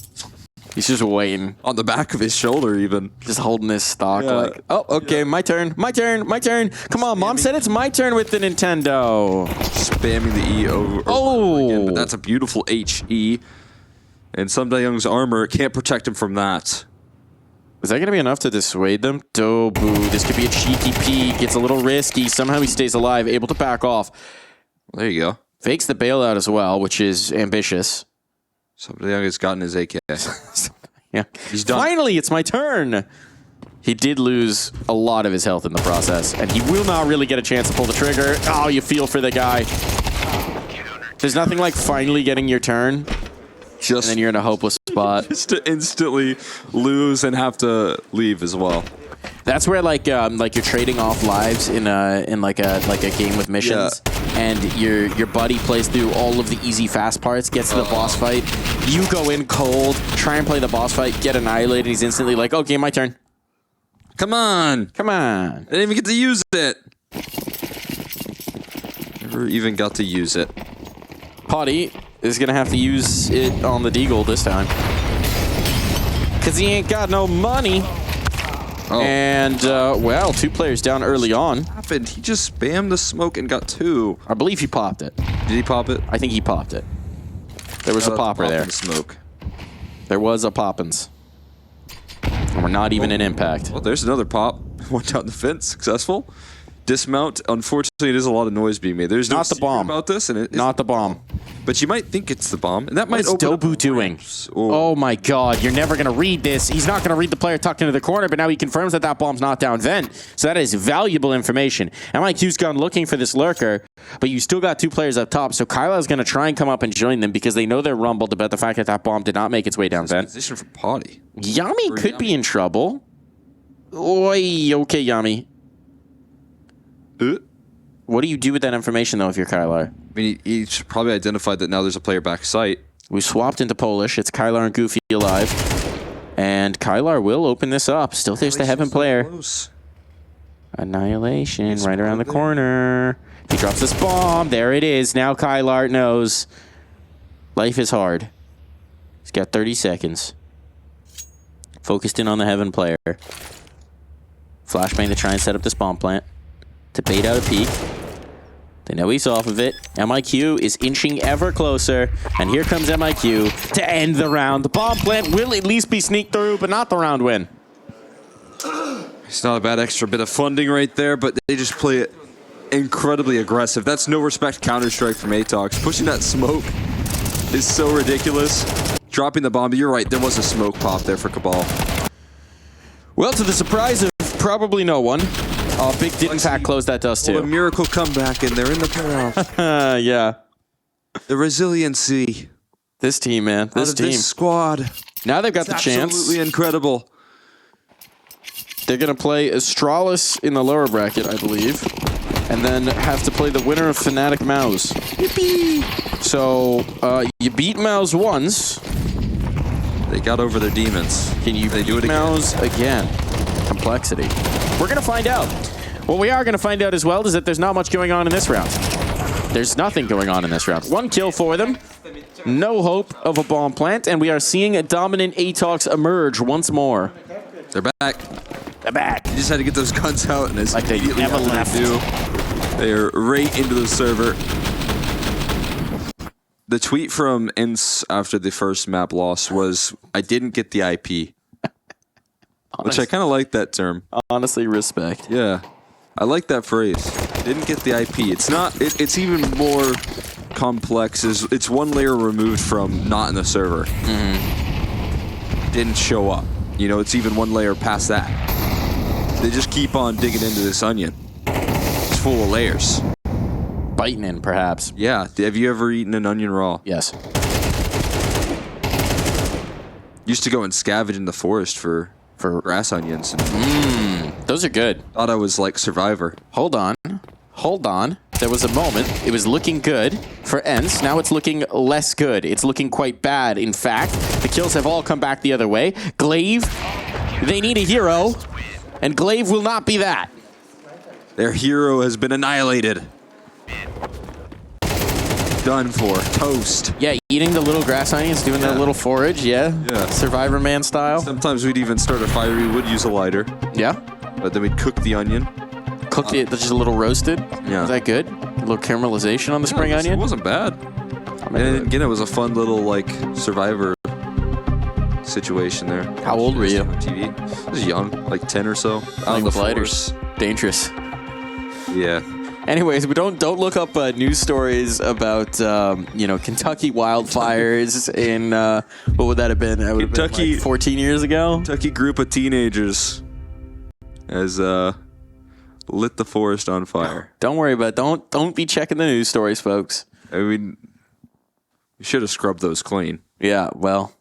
He's just waiting On the back of his shoulder, even. just holding his stock. Yeah. Like, oh, okay, my turn. Come on, Mom said it's my turn with the Nintendo. Spamming the E over again, but that's a beautiful HE. And Someday Young's armor can't protect him from that. Is that going to be enough to dissuade them? Oh, boo. This could be a cheeky peek. It's a little risky. Somehow he stays alive, able to back off. There you go. Fakes the bailout as well, which is ambitious. Somebody has gotten his AK. Yeah. He's done. Finally, it's my turn. He did lose a lot of his health in the process, and he will not really get a chance to pull the trigger. Oh, you feel for the guy. There's nothing like finally getting your turn, and then you're in a hopeless spot. Just to instantly lose and have to leave as well. That's where like you're trading off lives in like a game with missions, and your buddy plays through all of the easy fast parts, gets to the boss fight. You go in cold, try and play the boss fight, get annihilated. He's instantly like, "Okay, my turn." Come on. Come on. I didn't even get to use it. Never even got to use it. Potty is going to have to use it on the Deagle this time. Because he ain't got no money. Oh. And, well, 2 players down early on. What happened? He just spammed the smoke and got 2. I believe he popped it. Did he pop it? I think he popped it. There was a popper there. The smoke. There was a poppins. And we're not even in impact. Well, there's another pop. Went down the fence. Successful. Dismount. Unfortunately, it is a lot of noise being made. There's no Not the bomb. about this, and Not the bomb. But you might think it's the bomb, and that might What's open up Dobu doing? ramps. Oh my god, you're never going to read this. He's not going to read the player tucked into the corner, but now he confirms that that bomb's not down vent. So that is valuable information. MIQ's gone looking for this lurker, but you still got 2 players up top, so Kyla's going to try and come up and join them because they know they're rumbled about the fact that that bomb did not make its way down vent. Position for Potty. Yami could be in trouble. Oi, okay, Yami. What do you do with that information, though, if you're Kylar? I mean, he probably identified that now there's a player back site. We swapped into Polish. It's Kylar and Goofy alive. And Kylar will open this up. Still there's the Heaven player. Close. Annihilation right around the corner. He drops this bomb. There it is. Now Kylar knows. Life is hard. He's got 30 seconds. Focused in on the Heaven player. Flashbang to try and set up this bomb plant. To bait out a peek. They know he's off of it. MIQ is inching ever closer. And here comes MIQ to end the round. The bomb plant will at least be sneaked through, but not the round win. It's not a bad extra bit of funding right there, but they just play it incredibly aggressive. That's no respect Counter-Strike from ATOX. Pushing that smoke is so ridiculous. Dropping the bomb, you're right, there was a smoke pop there for Cabal. Well, to the surprise of probably no one, Big didn't pack close that dust too. A miracle comeback, and they're in the playoffs. Yeah. The resiliency. This team, man. This team. This squad. Now they've got the chance. Absolutely incredible. They're going to play Astralis in the lower bracket, I believe. And then have to play the winner of Fnatic Mouse. Yippee! So, you beat Mouse once. They got over their demons. Can you they do it Mouse again? Complexity. We're going to find out. What we are going to find out as well is that there's not much going on in this round. There's nothing going on in this round. 1 kill for them. No hope of a bomb plant. And we are seeing a dominant ATOX emerge once more. They're back. They're back. You just had to get those guns out, and it's like they never left. They're right into the server. The tweet from ENCE after the first map loss was, "I didn't get the IP." Which I kind of like that term. Honestly, respect. Yeah. I like that phrase. Didn't get the IP. It's not, it's even more complex. It's 1 layer removed from not in the server. Didn't show up. You know, it's even 1 layer past that. They just keep on digging into this onion. It's full of layers. Biting in, perhaps. Yeah. Have you ever eaten an onion raw? Yes. Used to go and scavenge in the forest for grass onions. And those are good. Thought I was like Survivor. Hold on. Hold on. There was a moment. It was looking good for ENCE. Now it's looking less good. It's looking quite bad, in fact. The kills have all come back the other way. Glaive, they need a hero, and Glaive will not be that. Their hero has been annihilated. Done for. Toast. Yeah, eating the little grass onions, doing that little forage, yeah. Survivor Man style. Sometimes we'd even start a fire. We would use a lighter. Yeah. But then we'd cook the onion. Cooked it, just a little roasted. Yeah. Was that good? A little caramelization on the spring onion? It wasn't bad. And again, it was a fun little, like, Survivor situation there. How old were you? On TV. I was young, like 10 or so. Playing with lighters. Dangerous. Yeah. Anyways, but don't look up news stories about Kentucky wildfires in what would that have been? That would have been like 14 years ago. Kentucky group of teenagers has lit the forest on fire. Don't worry about it. Don't be checking the news stories, folks. I mean, you should have scrubbed those clean. Yeah, well,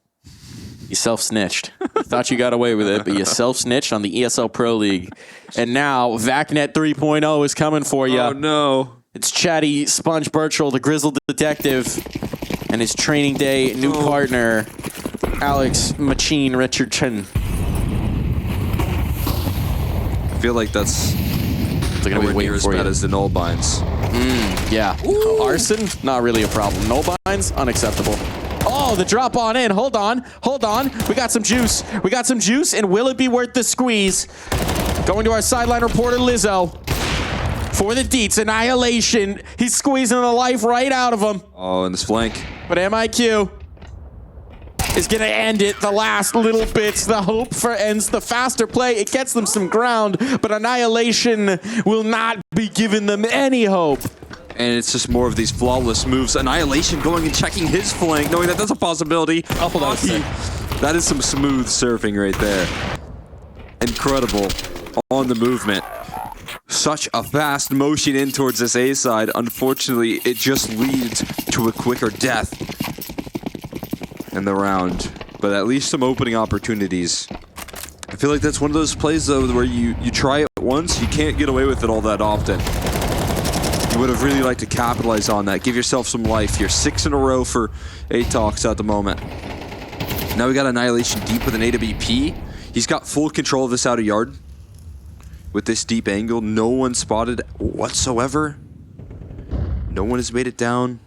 you self-snitched. You thought you got away with it, but you self-snitched on the ESL Pro League. And now VacNet 3.0 is coming for you. Oh, no. It's Chatty Sponge Birchall, the grizzled detective, and his training day new partner, Alex Machine Richardson. I feel like that's They're going to be waiting as for bad you. as the null binds. Yeah. Arson, not really a problem. No binds, unacceptable. Oh, the drop on in. Hold on. We got some juice. And will it be worth the squeeze? Going to our sideline reporter, Lizzo. For the deets, Annihilation. He's squeezing the life right out of him. Oh, and this flank. But MIQ is going to end it. The last little bits. The hope for ends. The faster play. It gets them some ground. But Annihilation will not be giving them any hope. And it's just more of these flawless moves. Annihilation going and checking his flank, knowing that that's a possibility. Hold on a sec. That is some smooth surfing right there. Incredible on the movement. Such a fast motion in towards this A side. Unfortunately, it just leads to a quicker death in the round. But at least some opening opportunities. I feel like that's one of those plays, though, where you try it once, you can't get away with it all that often. You would have really liked to capitalize on that. Give yourself some life. You're 6 in a row for ATOX at the moment. Now we got Annihilation deep with an AWP. He's got full control of this outer yard. With this deep angle, no one spotted whatsoever. No one has made it down.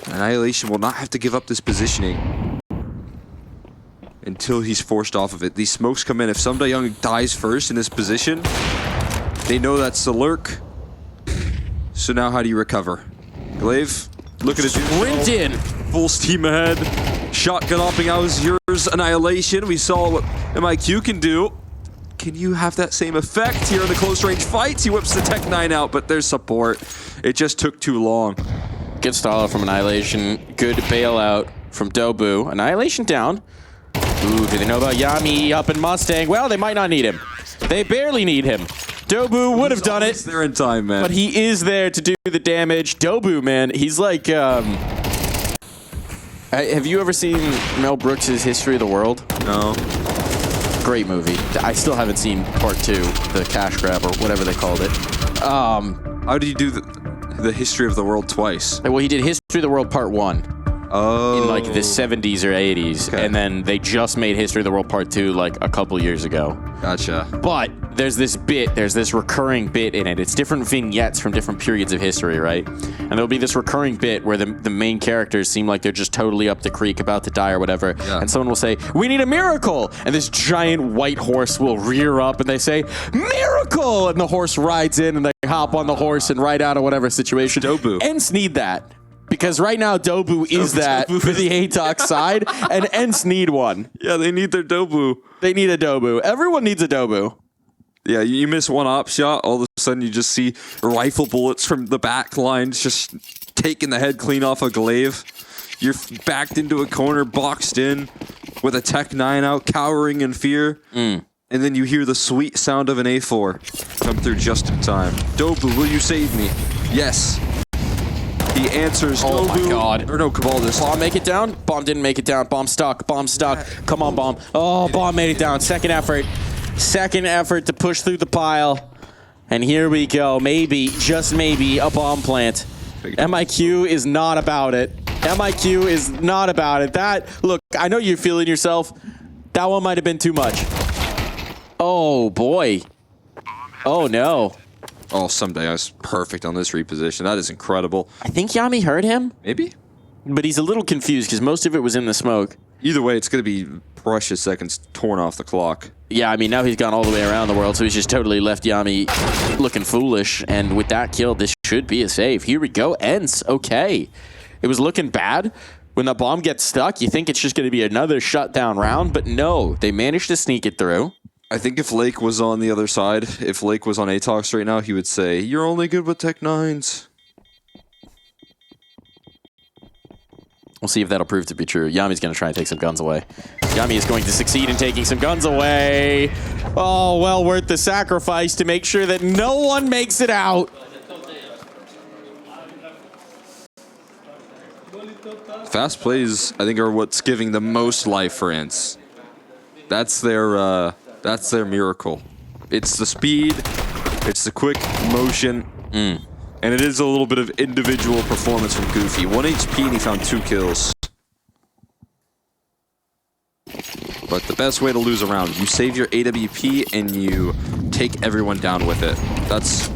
Annihilation will not have to give up this positioning until he's forced off of it. These smokes come in. If Some Young dies first in this position, they know that's the lurk. So now how do you recover? Glaive, look at it. Sprint in. Full steam ahead. Shotgun hopping out is yours. Annihilation. We saw what MIQ can do. Can you have that same effect here in the close range fights? He whips the Tech 9 out, but there's support. It just took too long. Good stall from Annihilation. Good bailout from Dobu. Annihilation down. Ooh, do they know about Yami up in Mustang? Well, they might not need him. They barely need him. Dobu would have done it. There in time, man. But he is there to do the damage. Dobu, man, he's like, have you ever seen Mel Brooks' History of the World? No. Great movie. I still haven't seen part 2, the cash grab or whatever they called it. How do you do the History of the World twice? Well, he did History of the World part 1. Oh. In like the 70s or 80s. Okay. And then they just made History of the World part 2 like a couple years ago. Gotcha. But there's this recurring bit in it. It's different vignettes from different periods of history, right? And there'll be this recurring bit where the main characters seem like they're just totally up the creek, about to die or whatever. Yeah. And someone will say, "We need a miracle!" And this giant white horse will rear up and they say, "Miracle!" And the horse rides in and they hop on the horse and ride out of whatever situation. Dobu. ENCE need that. Because right now, Dobu is that for the ATOX side, and ENCE need one. Yeah, they need their Dobu. They need a Dobu. Everyone needs a Dobu. Yeah, you miss one op shot, all of a sudden you just see rifle bullets from the back lines just taking the head clean off a Glaive. You're backed into a corner, boxed in, with a Tech 9 out, cowering in fear. And then you hear the sweet sound of an A4 come through just in time. Dobu, will you save me? Yes. He answers. Oh my Dobu. God. Or no, Cabaldus. Bomb make it down? Bomb didn't make it down. Bomb stuck. Bomb stuck. Come on, Bomb. Oh, Bomb made it down. Second effort. Second effort to push through the pile. And here we go. Maybe, just maybe, a bomb plant. MIQ is not about it. MIQ is not about it. That, look, I know you're feeling yourself. That one might have been too much. Oh, boy. Oh, no. Oh, someday I was perfect on this reposition. That is incredible. I think Yami heard him, Maybe? but he's a little confused because most of it was in the smoke. Either way, it's going to be precious seconds torn off the clock. Yeah, I mean, now he's gone all the way around the world, so he's just totally left Yami looking foolish. And with that kill, this should be a save. Here we go. ENCE. Okay. It was looking bad. When the bomb gets stuck, you think it's just going to be another shutdown round, but no. They managed to sneak it through. I think if Lake was on the other side, if Lake was on ATOX right now, he would say, "You're only good with Tech 9s." We'll see if that'll prove to be true. Yami's going to try and take some guns away. Yami is going to succeed in taking some guns away. Oh, well worth the sacrifice to make sure that no one makes it out. Fast plays, I think, are what's giving the most life for ENCE. That's their miracle. It's the speed, it's the quick motion, and it is a little bit of individual performance from Goofy. 1 HP and he found 2 kills. But the best way to lose a round, you save your AWP and you take everyone down with it. That's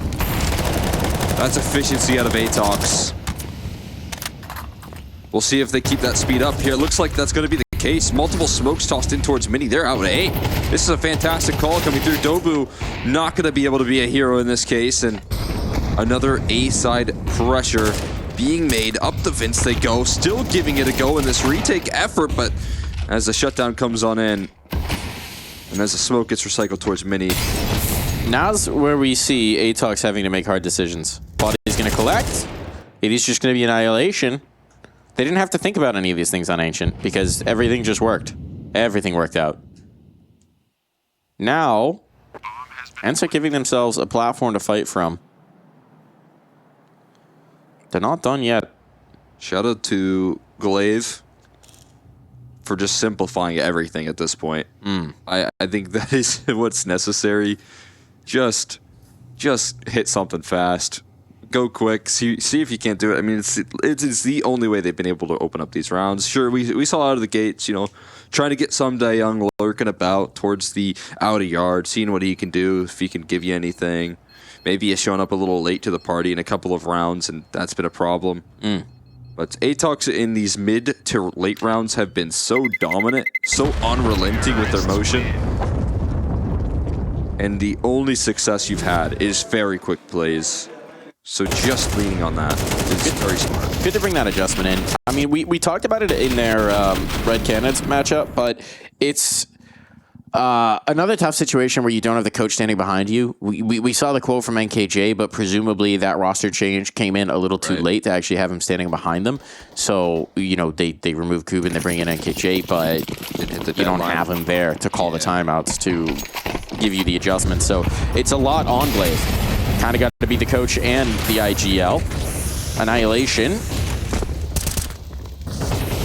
efficiency out of ATOX. We'll see if they keep that speed up here. It looks like that's going to be the case. Multiple smokes tossed in towards Mini. They're out at 8. This is a fantastic call coming through. Dobu not going to be able to be a hero in this case. And another A-side pressure being made. Up the vents they go. Still giving it a go in this retake effort. But as the shutdown comes on in, and as the smoke gets recycled towards Mini. Now's where we see ATOX having to make hard decisions. Body's going to collect. It is just going to be annihilation. They didn't have to think about any of these things on Ancient because everything just worked. Everything worked out. Now, ENCE are giving themselves a platform to fight from. They're not done yet. Shout out to Glaive for just simplifying everything at this point. I think that is what's necessary. Just hit something fast. Go quick, see if you can't do it. I mean, it's the only way they've been able to open up these rounds. Sure, we saw out of the gates, you know, trying to get some Dayoung lurking about towards the outer yard, seeing what he can do, if he can give you anything. Maybe he's showing up a little late to the party in a couple of rounds, and that's been a problem. But ATOX in these mid to late rounds have been so dominant, so unrelenting with their motion. And the only success you've had is very quick plays. So just leaning on that is very smart. Good to bring that adjustment in. I mean, we talked about it in their Red Canids matchup, but it's another tough situation where you don't have the coach standing behind you. We saw the quote from NKJ, but presumably that roster change came in a little too late to actually have him standing behind them. So, you know, they remove Kuban, they bring in NKJ, but you don't have him there to call the timeouts to give you the adjustment. So it's a lot on Glaive. Kind of got to be the coach and the IGL. Annihilation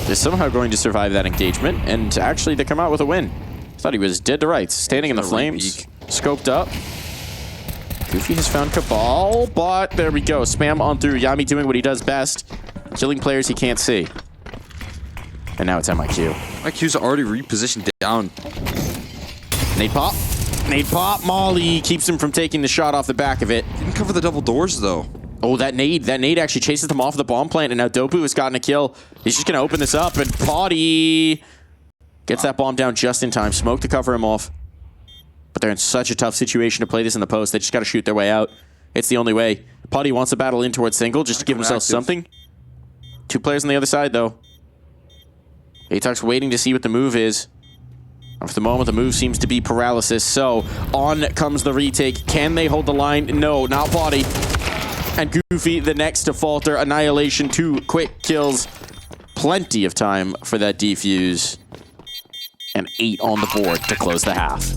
is somehow going to survive that engagement and actually to come out with a win. Thought he was dead to rights. Standing in the flames, scoped up. Goofy has found Cabal, but there we go. Spam on through. Yami doing what he does best. Killing players he can't see. And now it's MIQ. MIQ's already repositioned down. Nade pop. Nade pop. Molly keeps him from taking the shot off the back of it. Didn't cover the double doors, though. Oh, that nade actually chases them off the bomb plant, and now Dopu has gotten a kill. He's just going to open this up, and Potty gets that bomb down just in time. Smoke to cover him off. But they're in such a tough situation to play this in the post. They just got to shoot their way out. It's the only way. Potty wants to battle in towards single just to give himself something. 2 players on the other side, though. ATOX waiting to see what the move is. And for the moment, the move seems to be paralysis. So on comes the retake. Can they hold the line? No, not Potty. And Goofy, the next to falter. Annihilation, 2 quick kills. Plenty of time for that defuse. And 8 on the board to close the half.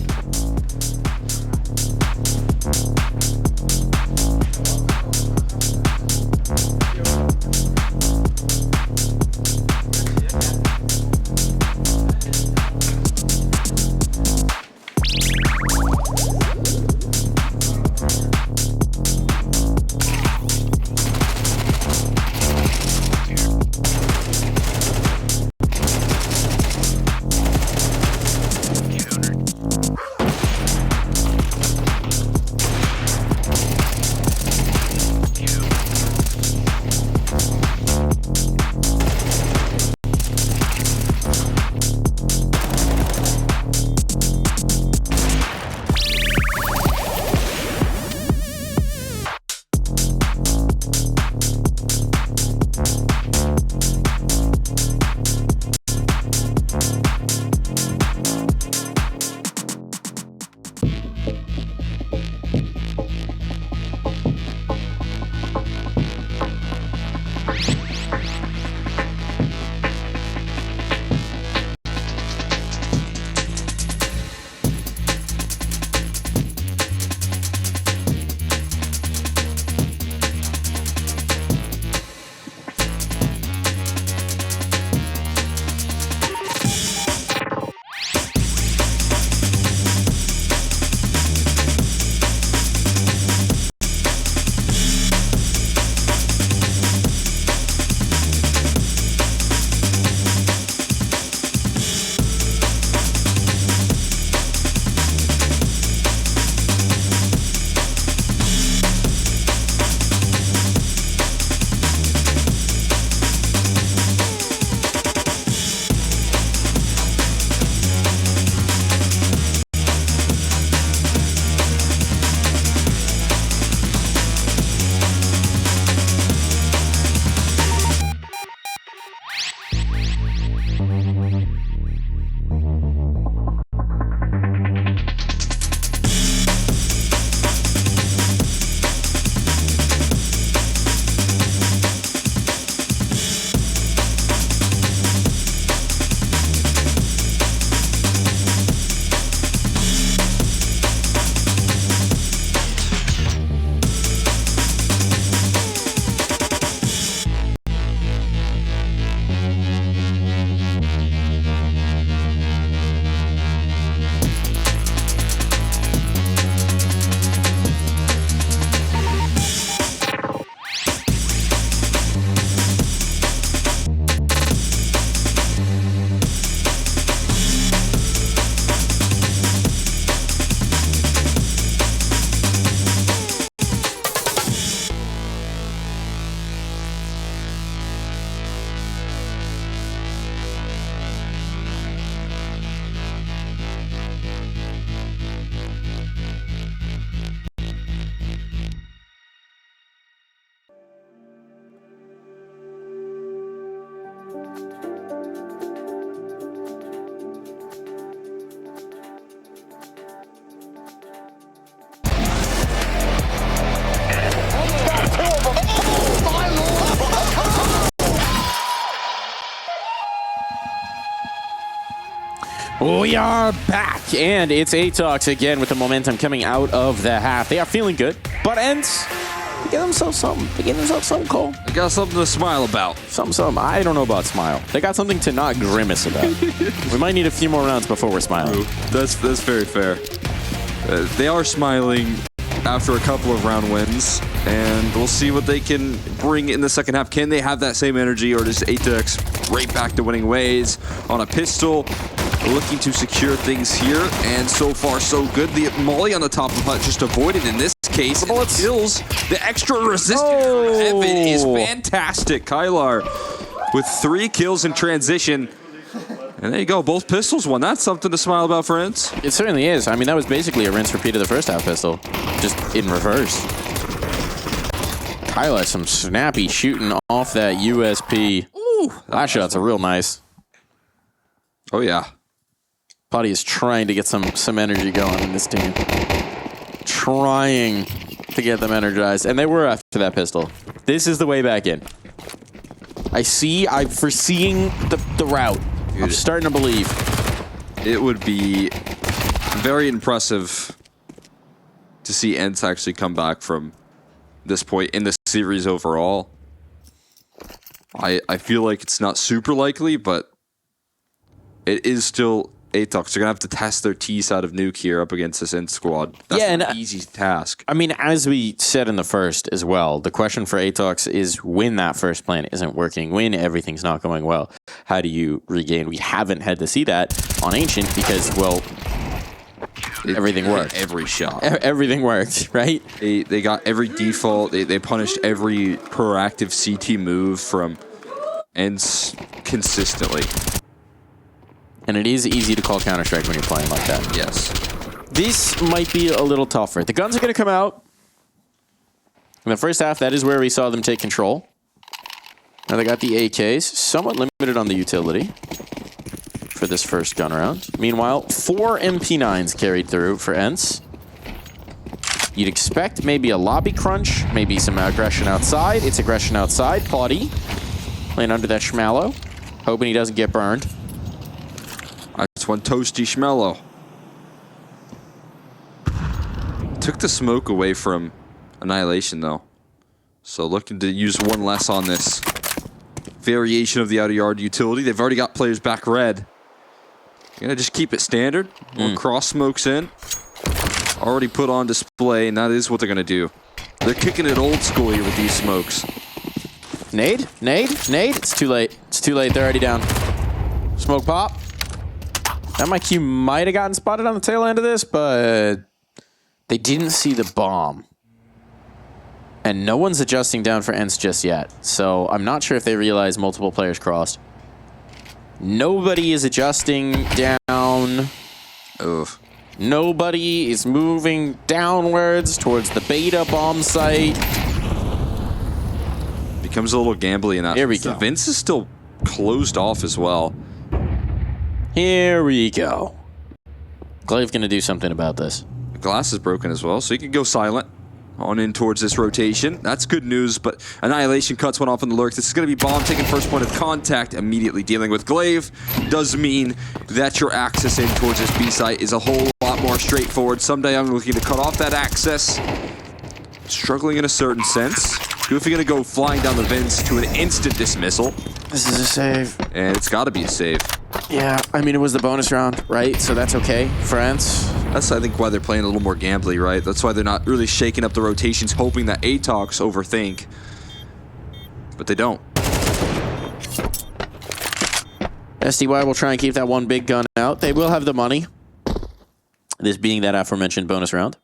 We are back, and it's ATOX again with the momentum coming out of the half. They are feeling good, but ENCE, they get themselves something. They get themselves something, Cole. They got something to smile about. Something. I don't know about smile. They got something to not grimace about. We might need a few more rounds before we're smiling. That's very fair. They are smiling after a couple of round wins, and we'll see what they can bring in the second half. Can they have that same energy, or does ATOX right back to winning ways on a pistol? Looking to secure things here, and so far so good. The molly on the top of the hut just avoided in this case. And kills the extra resistance. Evan is fantastic. Kylar with 3 kills in transition. And there you go, both pistols won. That's something to smile about for ENCE. It certainly is. I mean, that was basically a rinse repeat of the first half pistol, just in reverse. Kyla, some snappy shooting off that USP. Ooh, that shots are real nice. Oh yeah. Potty is trying to get some energy going in this team. Trying to get them energized. And they were after that pistol. This is the way back in. I'm foreseeing the route. Dude, I'm starting to believe. It would be very impressive to see ENCE actually come back from this point in the series overall. I feel like it's not super likely, but it is still ATOX. They're going to have to test their teeth out of Nuke here up against this ENCE squad. That's an easy task. I mean, as we said in the first as well, the question for ATOX is when that first plan isn't working, when everything's not going well, how do you regain? We haven't had to see that on Ancient because, well, everything worked. Every shot. Everything worked, right? They got every default. They punished every proactive CT move from ENCE consistently. And it is easy to call Counter-Strike when you're playing like that. Yes. This might be a little tougher. The guns are going to come out. In the first half, that is where we saw them take control. Now they got the AKs, somewhat limited on the utility for this first gun round. Meanwhile, 4 MP9s carried through for ENCE. You'd expect maybe a lobby crunch, maybe some aggression outside. It's aggression outside. Potty playing under that Schmallow, hoping he doesn't get burned. That's one toasty Schmello. Took the smoke away from Annihilation, though. So looking to use one less on this variation of the outer yard utility. They've already got players back red. Gonna just keep it standard. Cross smokes in. Already put on display, and that is what they're gonna do. They're kicking it old school here with these smokes. Nade? It's too late. It's too late. They're already down. Smoke pop. That MyQ might have gotten spotted on the tail end of this, but they didn't see the bomb. And no one's adjusting down for ENCE just yet. So I'm not sure if they realize multiple players crossed. Nobody is adjusting down. Oof. Nobody is moving downwards towards the beta bomb site. Becomes a little gambly in that. Here we go. Vince is still closed off as well. Here we go. Glaive gonna do something about this. The glass is broken as well, so he can go silent on in towards this rotation. That's good news, but Annihilation cuts one off in the lurk. This is going to be bomb taking first point of contact, immediately dealing with Glaive. Does mean that your access in towards this B site is a whole lot more straightforward. Someday looking to cut off that access. Struggling in a certain sense. Goofy going to go flying down the vents to an instant dismissal. This is a save. And it's got to be a save. Yeah, I mean, it was the bonus round, right? So that's okay for ENCE. That's, I think, why they're playing a little more gambly, right? That's why they're not really shaking up the rotations, hoping that ATOX overthink. But they don't. SDY will try and keep that one big gun out. They will have the money. This being that aforementioned bonus round.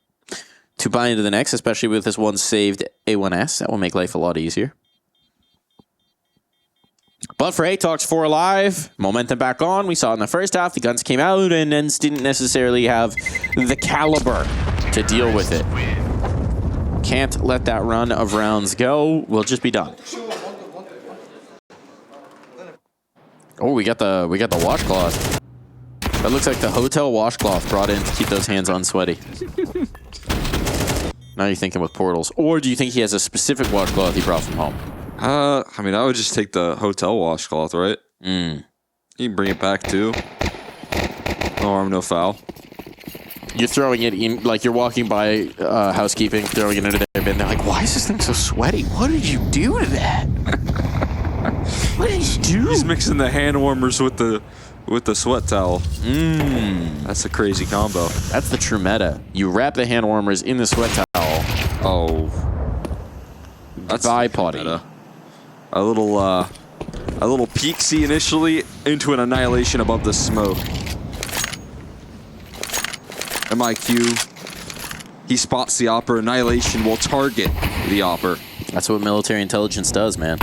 To buy into the next, especially with this one saved A1S. That will make life a lot easier. But for ATOX 4 alive, momentum back on. We saw it in the first half. The guns came out and ENCE didn't necessarily have the caliber to deal with it. Can't let that run of rounds go. We'll just be done. Oh, we got the washcloth. That looks like the hotel washcloth brought in to keep those hands unsweaty. Now you're thinking with portals. Or do you think he has a specific washcloth he brought from home? I mean, I would just take the hotel washcloth, right? You can bring it back too. No harm, no foul. You're throwing it in, like you're walking by housekeeping, throwing it into their bin. They're like, why is this thing so sweaty? What did you do to that? What did you do? He's mixing the hand warmers with the sweat towel. That's a crazy combo. That's the true meta. You wrap the hand warmers in the sweat towel. Oh. That's Bye, potty. meta. A little peeksy initially into an annihilation above the smoke. MIQ, he spots the Opper. Annihilation will target the Opper. That's what military intelligence does, man.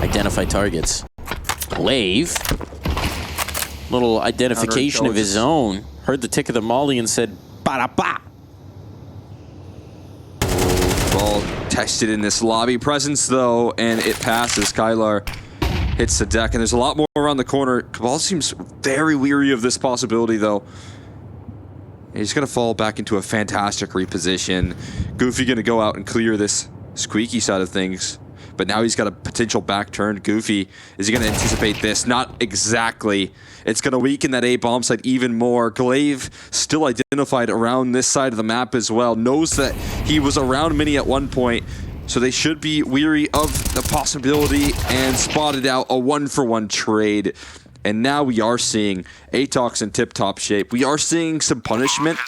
Identify targets. Glaive, little identification of his own. Heard the tick of the molly and said, ba-da-ba. Ball tested in this lobby presence, though, and it passes. Kylar hits the deck, and there's a lot more around the corner. Cabal seems very weary of this possibility, though. He's going to fall back into a fantastic reposition. Goofy going to go out and clear this squeaky side of things. But now he's got a potential back turn. Goofy, is he going to anticipate this? Not exactly. It's going to weaken that A-bomb side even more. Glaive still identified around this side of the map as well. Knows that he was around Mini at one point. So they should be weary of the possibility and spotted out a one-for-one trade. And now we are seeing ATOX in tip-top shape. We are seeing some punishment,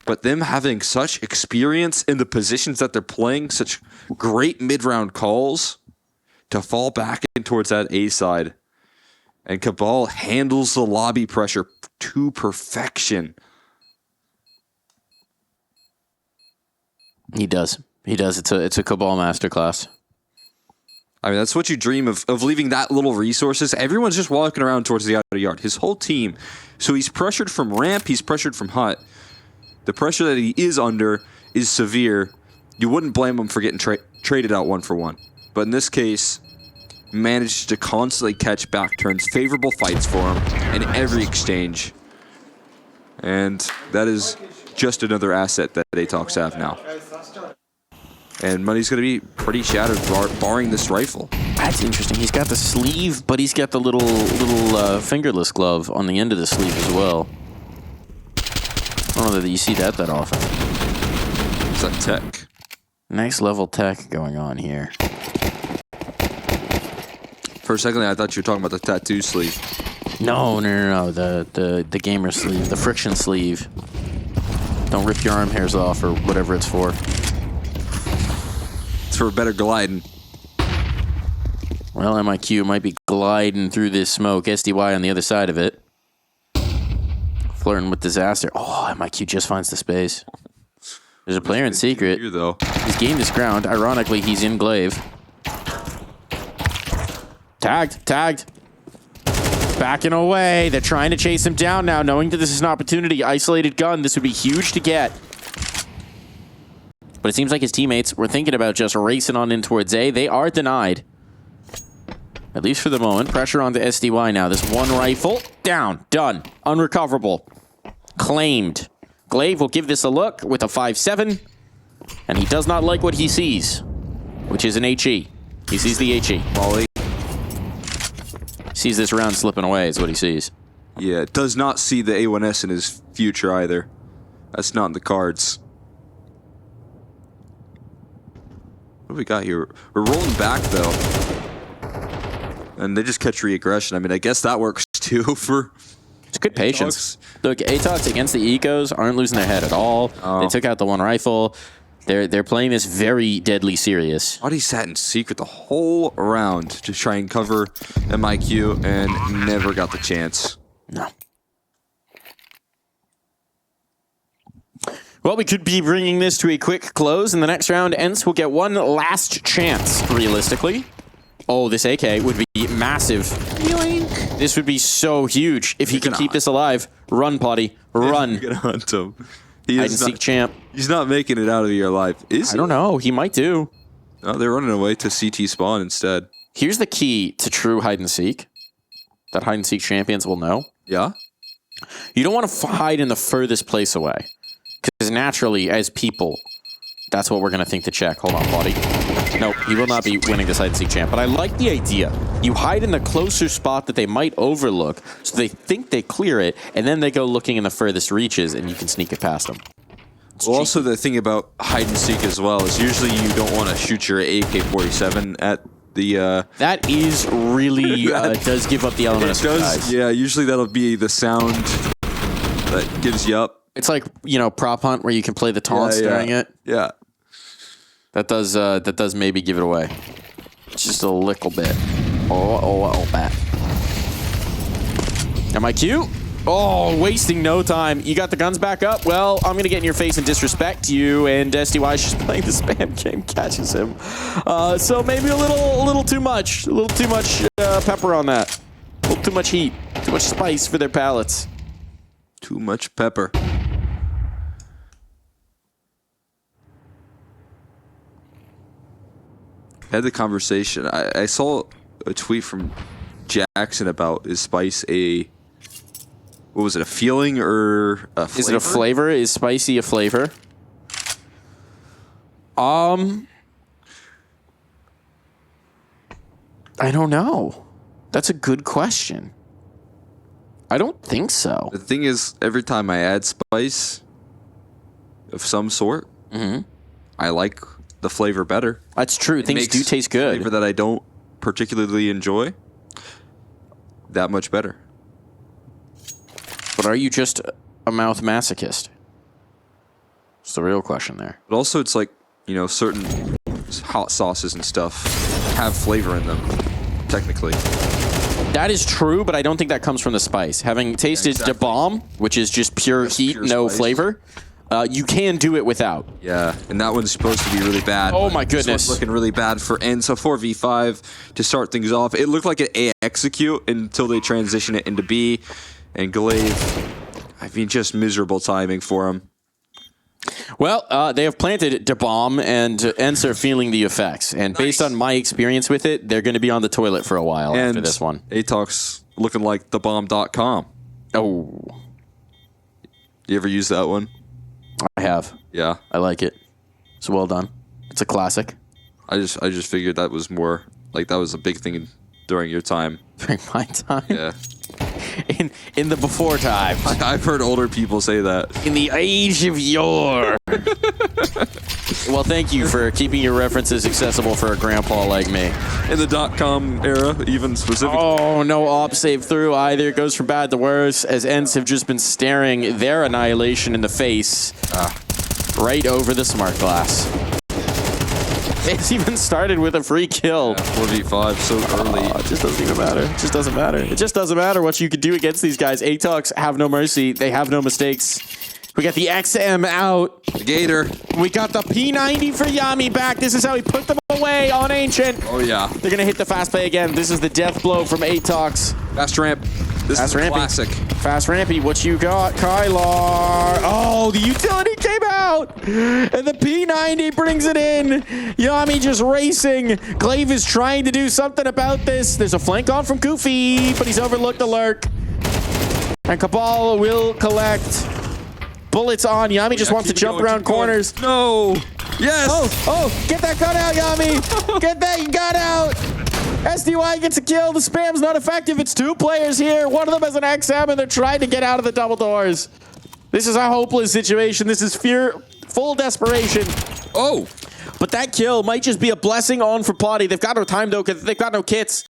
but them having such experience in the positions that they're playing, such great mid-round calls, to fall back in towards that A side. And Cabal handles the lobby pressure to perfection. He does. He does. It's a Cabal masterclass. I mean, that's what you dream of leaving that little resources. Everyone's just walking around towards the outer yard. His whole team. So he's pressured from ramp. He's pressured from hut. The pressure that he is under is severe. You wouldn't blame him for getting traded out one for one. But in this case, managed to constantly catch back turns. Favorable fights for him in every exchange. And that is just another asset that ATOX have now. And money's going to be pretty shattered, barring this rifle. That's interesting. He's got the sleeve, but he's got the little fingerless glove on the end of the sleeve as well. I don't know that you see that often. It's that tech. Nice level tech going on here. For a second, I thought you were talking about the tattoo sleeve. No. The gamer sleeve, the friction sleeve. Don't rip your arm hairs off or whatever it's for. For better gliding. Well, MIQ might be gliding through this smoke. SDY on the other side of it. Flirting with disaster. Oh, MIQ just finds the space. There's a player in secret. Here, though. He's gained this ground. Ironically, he's in glaive. Tagged. Backing away. They're trying to chase him down now, knowing that this is an opportunity. Isolated gun. This would be huge to get. But it seems like his teammates were thinking about just racing on in towards A. They are denied. At least for the moment. Pressure onto SDY now. This one rifle. Down. Done. Unrecoverable. Claimed. Glaive will give this a look with a 5-7. And he does not like what he sees. Which is an HE. He sees the HE. Molly. Sees this round slipping away is what he sees. Yeah, does not see the A1S in his future either. That's not in the cards. What do we got here? We're rolling back, though. And they just catch re-aggression. I mean, I guess that works, too, for... It's good patience. Look, ATOX against the Ecos aren't losing their head at all. Oh. They took out the one rifle. They're playing this very deadly serious. Audi sat in secret the whole round to try and cover MIQ and never got the chance. No. Well, we could be bringing this to a quick close. In the next round, ENCE will get one last chance, realistically. Oh, this AK would be massive. Yoink. This would be so huge if he can keep this alive. Run, Potty. Run. You're gonna hunt him. Hide and seek champ. He's not making it out of your life, is he? I don't know. He might do. No, they're running away to CT spawn instead. Here's the key to true hide and seek that hide and seek champions will know. Yeah? You don't want to hide in the furthest place away. Because naturally, as people, that's what we're going to think to check. Hold on, Potty. Nope, he will not be winning this hide-and-seek champ. But I like the idea. You hide in the closer spot that they might overlook, so they think they clear it, and then they go looking in the furthest reaches, and you can sneak it past them. Well, also the thing about hide and seek as well is usually you don't want to shoot your AK-47 at the. That is really does give up the element of surprise. Yeah, usually that'll be the sound that gives you up. It's like, you know, prop hunt where you can play the taunts during it. Yeah, that does maybe give it away. Just a little bit. Oh, bat. Am I cute? Oh, wasting no time. You got the guns back up? Well, I'm going to get in your face and disrespect you, and SDY is just playing the spam game, catches him. So maybe a little too much. A little too much pepper on that. A little too much heat. Too much spice for their palates. too much pepper. Had the conversation. I saw a tweet from Jackson about, is spice a... What was it, a feeling or a flavor? Is it a flavor? Is spicy a flavor? I don't know. That's a good question. I don't think so. The thing is, every time I add spice of some sort, I like the flavor better. That's true. Things do taste good. Flavor that I don't particularly enjoy, that much better. But are you just a mouth masochist? That's the real question there. But also, it's like, you know, certain hot sauces and stuff have flavor in them, technically. That is true, but I don't think that comes from the spice. Having tasted exactly. Da Bomb, which is just pure heat, pure no spice. flavor, you can do it without. Yeah, and that one's supposed to be really bad. Oh my goodness. This one's looking really bad for ENCE. 4v5 to start things off. It looked like an A execute until they transition it into B. And Glaive, I mean, just miserable timing for him. Well, they have planted Da Bomb, and ENCE are feeling the effects. And based on my experience with it, they're going to be on the toilet for a while after this one. ATOX looking like thebomb.com. Oh. You ever use that one? I have. Yeah. I like it. It's well done. It's a classic. I just figured that was more, like, that was a big thing during your time. During my time? Yeah. In the before times. I've heard older people say that. In the age of yore. Well, thank you for keeping your references accessible for a grandpa like me. In the .com era, even specifically. Oh, no op save through either. It goes from bad to worse, as ENCE have just been staring their annihilation in the face right over the smart glass. It's even started with a free kill. Yeah, 4v5 so early. It just doesn't even matter. It just doesn't matter. It just doesn't matter what you can do against these guys. ATOX have no mercy. They have no mistakes. We got the XM out. The Gator. We got the P90 for Yami back. This is how he put them away on Ancient. Oh, yeah. They're going to hit the fast play again. This is the death blow from ATOX. Fast ramp. This is a classic. Fast Rampy, what you got, Kylar? Oh, the utility came out! And the P90 brings it in. Yami just racing. Glaive is trying to do something about this. There's a flank on from Goofy, but he's overlooked the lurk. And Cabal will collect. Bullets on. Yami just wants to jump around corners. No! Yes! Oh, get that gun out, Yami! Get that gun out! SDY gets a kill. The spam's not effective. It's two players here. One of them has an XM, and they're trying to get out of the double doors. This is a hopeless situation. This is full desperation. Oh! But that kill might just be a blessing on for Potty. They've got no time, though, because they've got no kits.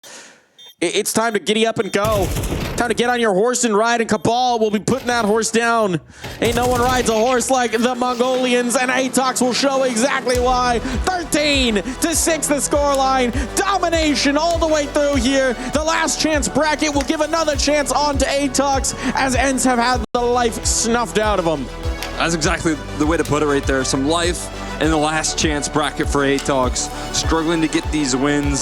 It's time to giddy up and go. Time to get on your horse and ride, and Cabal will be putting that horse down. Ain't no one rides a horse like the Mongolians, and ATOX will show exactly why. 13-6 the scoreline. Domination all the way through here. The last chance bracket will give another chance on to ATOX, as ENCE have had the life snuffed out of them. That's exactly the way to put it right there. Some life in the last chance bracket for ATOX. Struggling to get these wins.